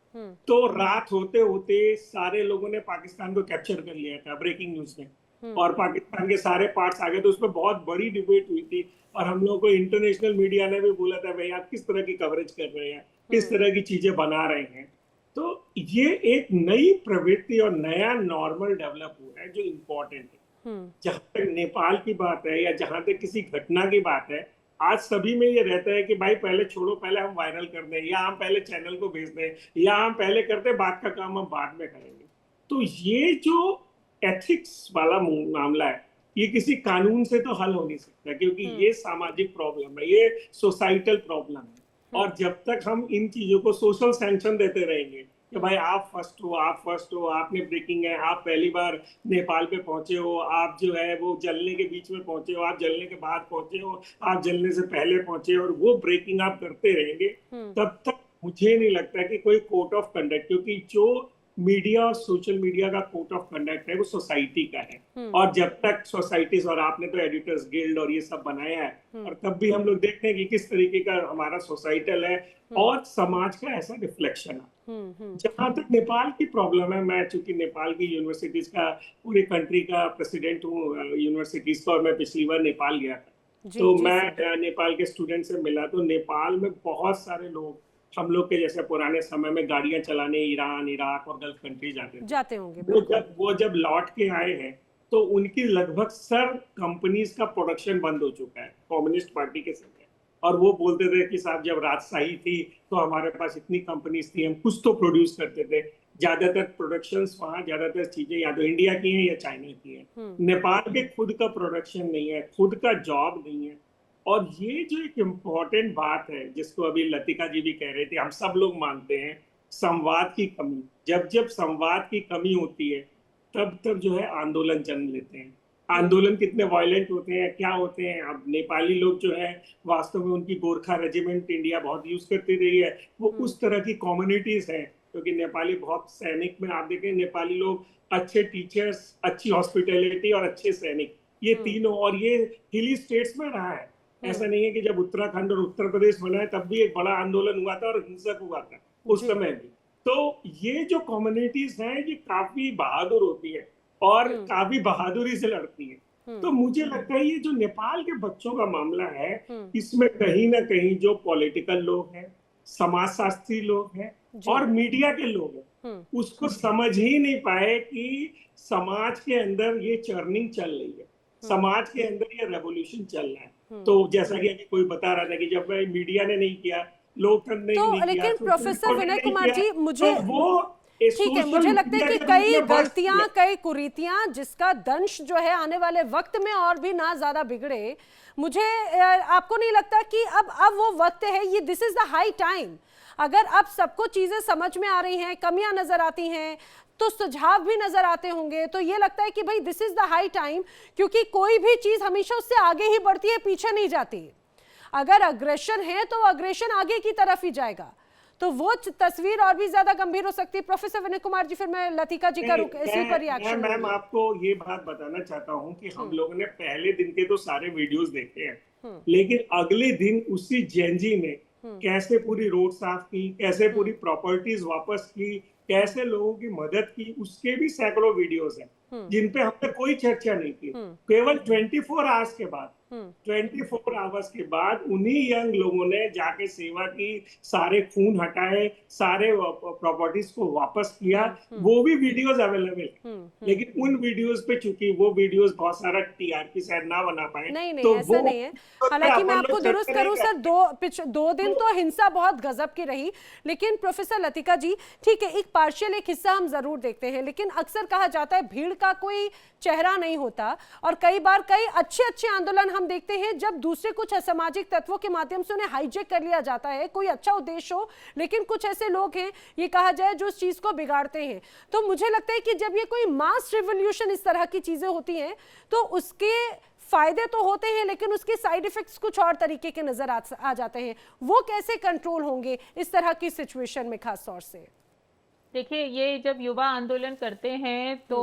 तो रात होते होते सारे लोगों ने पाकिस्तान को कैप्चर कर लिया था ब्रेकिंग न्यूज में, और पाकिस्तान के सारे पार्ट्स आ गए, तो उसमें बहुत बड़ी डिबेट हुई थी, और हम लोगों को इंटरनेशनल मीडिया ने भी बोला था भाई आप किस तरह की कवरेज कर रहे हैं, किस तरह की चीजें बना रहे हैं। तो ये एक नई प्रवृत्ति और नया नॉर्मल डेवलप हुआ है जो इम्पोर्टेंट है। जहां तक नेपाल की बात है या जहां तक किसी घटना की बात है, आज सभी में ये रहता है कि भाई पहले छोड़ो, पहले हम वायरल कर दें, या हम पहले चैनल को भेज दें, या हम पहले करते, बाद का काम हम बाद में करेंगे। तो ये जो एथिक्स वाला मामला है, ये किसी कानून से तो हल हो नहीं सकता, क्योंकि ये सामाजिक प्रॉब्लम है, ये सोसाइटल प्रॉब्लम है। और जब तक हम इन चीजों को सोशल सैंक्शन देते रहेंगे कि भाई आप फर्स्ट हो, आप फर्स्ट हो, आपने ब्रेकिंग है, आप पहली बार नेपाल पे पहुंचे हो, आप जो है वो जलने के बीच में पहुंचे हो, आप जलने के बाद पहुंचे हो, आप जलने से पहले पहुंचे, और वो ब्रेकिंग आप करते रहेंगे, तब तक मुझे नहीं लगता कि कोई कोड ऑफ कंडक्ट, क्योंकि जो मीडिया और सोशल मीडिया का कोड ऑफ कंडक्ट है वो सोसाइटी का है। और जब तक सोसाइटीज, और आपने तो एडिटर्स गिल्ड और ये सब बनाया है, और तब भी हम लोग देखते हैं कि किस तरीके का हमारा सोसाइटल है और समाज का ऐसा रिफ्लेक्शन है। जहां तक नेपाल की प्रॉब्लम है, मैं चूंकि नेपाल की यूनिवर्सिटीज का, पूरी कंट्री का प्रेसिडेंट हूँ यूनिवर्सिटीज का, और मैं पिछली बार नेपाल गया था, तो मैं नेपाल के स्टूडेंट से मिला, तो नेपाल में बहुत सारे लोग हम लोग के जैसे पुराने समय में गाड़ियां चलाने ईरान, इराक और गल्फ कंट्री जाते होंगे, वो जब लौट के आए हैं तो उनकी लगभग सब कंपनीज का प्रोडक्शन बंद हो चुका है कम्युनिस्ट पार्टी के समय। और वो बोलते थे कि साहब जब राजशाही थी तो हमारे पास इतनी कंपनीज थी, हम कुछ तो प्रोड्यूस करते थे, ज्यादातर प्रोडक्शंस वहाँ, ज्यादातर चीजें या तो इंडिया की हैं या चाइना की हैं। नेपाल के खुद का प्रोडक्शन नहीं है, खुद का जॉब नहीं है। और ये जो एक इम्पोर्टेंट बात है जिसको अभी लतिका जी भी कह रहे थे, हम सब लोग मानते हैं, संवाद की कमी। जब जब संवाद की कमी होती है तब तब जो है आंदोलन जन्म लेते हैं। आंदोलन कितने वायलेंट होते हैं, क्या होते हैं। अब नेपाली लोग जो है वास्तव में उनकी गोरखा रेजिमेंट इंडिया बहुत यूज करती रही है, वो उस तरह की कम्युनिटीज हैं, क्योंकि नेपाली बहुत सैनिक में आप देखें, नेपाली लोग अच्छे टीचर्स, अच्छी हॉस्पिटैलिटी और अच्छे सैनिक, ये तीनों, और ये हिली स्टेट्स में रहा है। ऐसा नहीं है कि जब उत्तराखंड और उत्तर प्रदेश बना है तब भी एक बड़ा आंदोलन हुआ था और हिंसक हुआ था उस समय भी। तो ये जो कम्युनिटीज हैं ये काफी बहादुर होती है और काफी बहादुरी से लड़ती है। तो मुझे लगता है ये जो नेपाल के बच्चों का मामला है, इसमें कहीं ना कहीं जो पॉलिटिकल लोग हैं, समाजशास्त्री लोग हैं और मीडिया के लोग हैं, उसको समझ ही नहीं पाए कि समाज के अंदर ये चर्निंग चल रही है, समाज के अंदर ये रेवोल्यूशन चल रहा है। तो जैसा कि अभी कोई बता रहा था कि जब मीडिया ने नहीं किया, लोकतंत्र ने नहीं किया, लेकिन प्रोफेसर विनय कुमार जी, मुझे ठीक है, मुझे लगता है कि कई गलतियां, कई कुरीतियां, जिसका दंश जो है आने वाले वक्त में और भी ना ज्यादा बिगड़े, मुझे आपको नहीं लगता कि अब वो वक्त है, ये this is the high time. अगर अब सबको चीजें समझ में आ रही हैं, कमियां नजर आती हैं, तो सुझाव भी नजर आते होंगे, तो ये लगता है कि भाई this is the high time, क्योंकि कोई भी चीज हमेशा उससे आगे ही बढ़ती है, पीछे नहीं जाती। अगर अग्रेशन है तो अग्रेशन आगे की तरफ ही जाएगा। तो वो तस्वीर और भी ज्यादा गंभीर हो सकती है। प्रोफेसर विनय कुमार जी, फिर मैं लतिका जी का इसी पर रिएक्शन। मैम आपको ये बात बताना चाहता हूँ कि हम लोगों ने पहले दिन के तो सारे वीडियोस देखे हैं, लेकिन अगले दिन उसी जेनजी ने कैसे पूरी रोड साफ की, कैसे पूरी प्रॉपर्टीज वापस की, कैसे लोगों की मदद की, उसके भी सैकड़ों वीडियोस हैं जिन पे हमने कोई चर्चा नहीं की। केवल 24 आवर्स के बाद 24 आवर्स के बाद उन्हीं यंग लोगों ने जाके सेवा की, सारे खून हटाए, सारे प्रॉपर्टीज को वापस किया। वो भी वीडियोस अवेलेबल, लेकिन उन वीडियोस पे चूंकि वो वीडियोस बहुत सारा टीआरपी शायद ना बना पाए, नहीं तो ऐसा वो नहीं है। हालांकि मैं आपको दुरुस्त करूं सर, दो दिन तो हिंसा बहुत गजब की रही, लेकिन प्रोफेसर लतिका जी ठीक है, एक पार्शियल एक हिस्सा हम जरूर देखते हैं, लेकिन अक्सर कहा जाता है भीड़ का कोई चेहरा नहीं होता, और कई बार कई अच्छे आंदोलन हम देखते हैं जब दूसरे कुछ असामाजिक तत्वों के माध्यम से उन्हें हाईजैक कर लिया जाता है, कोई अच्छा उद्देश्य हो, लेकिन कुछ ऐसे लोग हैं, ये कहा जाए, जो इस चीज को बिगाड़ते हैं। तो मुझे लगता है कि जब ये कोई मास रिवॉल्यूशन इस तरह की चीजें होती हैं तो उसके फायदे तो होते हैं, लेकिन उसके साइड इफेक्ट्स कुछ और तरीके के नजर आ जाते हैं। वो कैसे कंट्रोल होंगे इस तरह की सिचुएशन में खास तौर से? देखिए, ये जब युवा आंदोलन करते हैं तो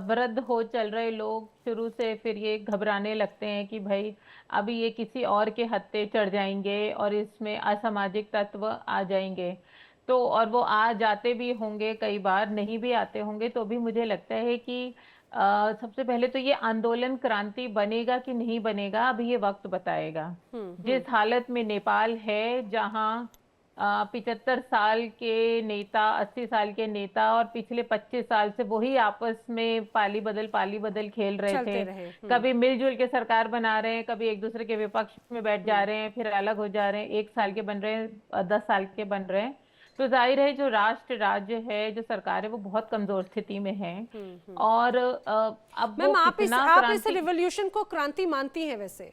वृद्ध हो चल रहे लोग शुरू से फिर ये घबराने लगते हैं कि भाई अभी ये किसी और के हत्थे चढ़ जाएंगे और इसमें असामाजिक तत्व आ जाएंगे। तो और वो आ जाते भी होंगे, कई बार नहीं भी आते होंगे, तो भी मुझे लगता है कि सबसे पहले तो ये आंदोलन क्रांति बनेगा कि नहीं बनेगा, अभी ये वक्त बताएगा। जिस हालत में नेपाल है, जहाँ 75 साल के नेता, 80 साल के नेता और पिछले 25 साल से वही आपस में पाली बदल खेल रहे थे। कभी मिलजुल के सरकार बना रहे हैं, कभी एक दूसरे के विपक्ष में बैठ जा रहे हैं, फिर अलग हो जा रहे हैं, 1 साल के बन रहे हैं, 10 साल के बन रहे हैं। तो जाहिर है जो राष्ट्र राज्य है, जो सरकार है, वो बहुत कमजोर स्थिति में है। और अब मैम आप इस रिवॉल्यूशन को क्रांति मानती हैं? वैसे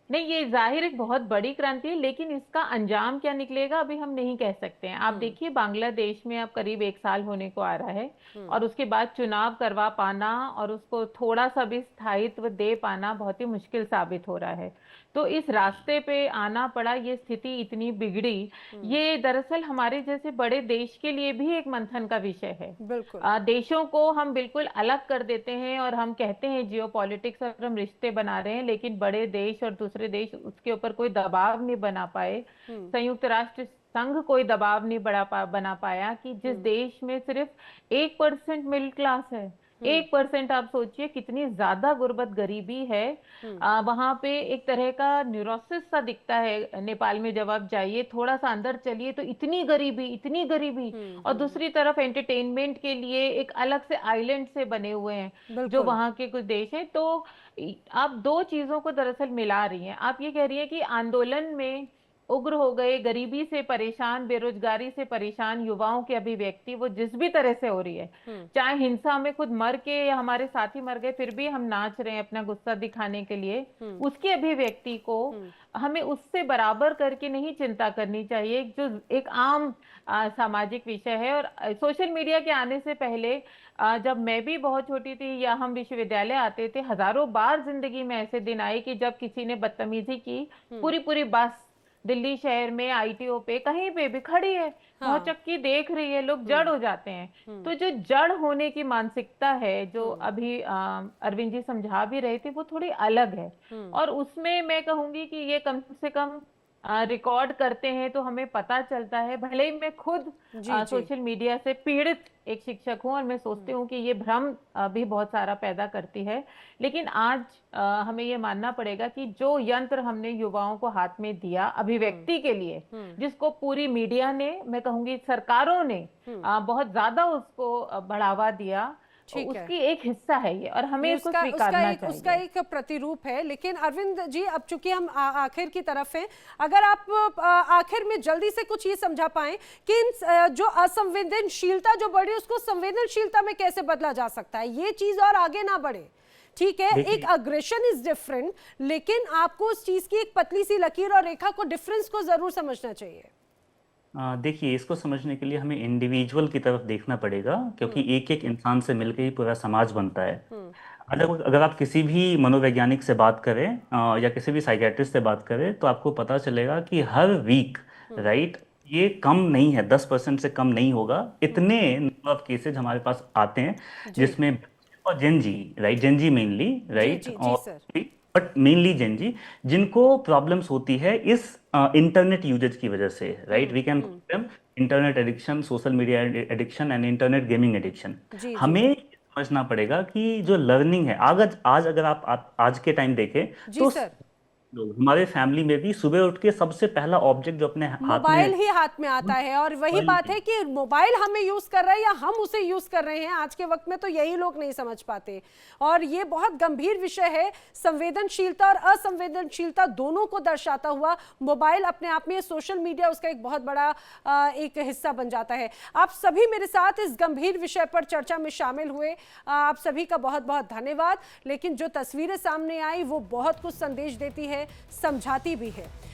नहीं, ये जाहिर एक बहुत बड़ी क्रांति है, लेकिन इसका अंजाम क्या निकलेगा अभी हम नहीं कह सकते हैं। आप देखिए, बांग्लादेश में अब करीब 1 साल होने को आ रहा है, और उसके बाद चुनाव करवा पाना और उसको थोड़ा सा भी स्थायित्व दे पाना बहुत ही मुश्किल साबित हो रहा है। तो इस रास्ते पे आना पड़ा, ये स्थिति इतनी बिगड़ी, ये दरअसल हमारे जैसे बड़े देश के लिए भी एक मंथन का विषय है। बिल्कुल। देशों को हम बिल्कुल अलग कर देते हैं और हम कहते हैं जियोपॉलिटिक्स और हम रिश्ते बना रहे हैं, लेकिन बड़े देश और दूसरे देश उसके ऊपर कोई दबाव नहीं बना पाए। संयुक्त राष्ट्र संघ कोई दबाव नहीं बना पाया कि जिस देश में सिर्फ 1% मिडिल क्लास है, 1%, आप सोचिए कितनी ज्यादा गुर्बत गरीबी है। वहां पे एक तरह का न्यूरोसिस सा दिखता है। नेपाल में जब आप जाइए, थोड़ा सा अंदर चलिए तो इतनी गरीबी, और दूसरी तरफ एंटरटेनमेंट के लिए एक अलग से आइलैंड से बने हुए हैं जो वहां के कुछ देश हैं। तो आप 2 चीजों को दरअसल मिला रही हैं। आप ये कह रही है कि आंदोलन में उग्र हो गए, गरीबी से परेशान, बेरोजगारी से परेशान युवाओं की अभिव्यक्ति वो जिस भी तरह से हो रही है, चाहे हिंसा में खुद मर के या हमारे साथी मर गए फिर भी हम नाच रहे हैं अपना गुस्सा दिखाने के लिए, उसकी अभिव्यक्ति को हमें उससे बराबर करके नहीं चिंता करनी चाहिए, जो एक आम सामाजिक विषय है। और सोशल मीडिया के आने से पहले जब मैं भी बहुत छोटी थी या हम विश्वविद्यालय आते थे, हजारों बार जिंदगी में ऐसे दिन आए कि जब किसी ने बदतमीजी की, पूरी बस दिल्ली शहर में आईटीओ पे कहीं पे भी खड़ी है, चक्की देख रही है, लोग जड़ हो जाते हैं। तो जो जड़ होने की मानसिकता है, जो अभी अरविंद जी समझा भी रहे थे, वो थोड़ी अलग है। और उसमें मैं कहूंगी कि ये कम से कम रिकॉर्ड करते हैं तो हमें पता चलता है। भले ही मैं खुद सोशल मीडिया से पीड़ित एक शिक्षक हूं और मैं सोचती हूँ कि ये भ्रम भी बहुत सारा पैदा करती है, लेकिन आज हमें ये मानना पड़ेगा कि जो यंत्र हमने युवाओं को हाथ में दिया अभिव्यक्ति के लिए, जिसको पूरी मीडिया ने, मैं कहूंगी सरकारों ने बहुत ज्यादा उसको बढ़ावा दिया, उसकी एक हिस्सा है ये, और हमें इसको स्वीकारना चाहिए। उसका एक प्रतिरूप है। लेकिन अरविंद जी, अब चूंकि हम आखिर की तरफ हैं, अगर आप आखिर में जल्दी से कुछ ये समझा पाएं कि जो असंवेदनशीलता जो बढ़ी, उसको संवेदनशीलता में कैसे बदला जा सकता है, ये चीज और आगे ना बढ़े। ठीक है, एक अग्रेशन इज डिफरेंट, लेकिन आपको उस चीज की एक पतली सी लकीर और रेखा को, डिफरेंस को जरूर समझना चाहिए। देखिए, इसको समझने के लिए हमें इंडिविजुअल की तरफ देखना पड़ेगा, क्योंकि एक एक इंसान से मिलकर ही पूरा समाज बनता है। अगर आप किसी भी मनोवैज्ञानिक से बात करें या किसी भी साइकियाट्रिस्ट से बात करें, तो आपको पता चलेगा कि हर वीक, राइट, ये कम नहीं है, 10% से कम नहीं होगा। इतने नंबर ऑफ केसेज हमारे पास आते हैं जिसमें और Gen Z, right, Gen Z mainly, right, और बट मेनली जेनजी जिनको प्रॉब्लम्स होती है इस इंटरनेट यूजेज की वजह से, right. We can internet addiction, social media addiction and internet gaming addiction. हमें समझना पड़ेगा कि जो लर्निंग है, आज अगर आप आज के टाइम देखें तो लोग हमारे फैमिली में भी सुबह उठ के सबसे पहला ऑब्जेक्ट जो अपने मोबाइल ही हाथ में आता है। और वही बात है कि मोबाइल हमें यूज कर रहे हैं या हम उसे यूज कर रहे हैं, आज के वक्त में तो यही लोग नहीं समझ पाते। और ये बहुत गंभीर विषय है। संवेदनशीलता और असंवेदनशीलता दोनों को दर्शाता हुआ मोबाइल अपने आप में, सोशल मीडिया उसका एक बहुत बड़ा एक हिस्सा बन जाता है। आप सभी मेरे साथ इस गंभीर विषय पर चर्चा में शामिल हुए, आप सभी का बहुत बहुत धन्यवाद। लेकिन जो तस्वीरें सामने आई वो बहुत कुछ संदेश देती है, समझाती भी है।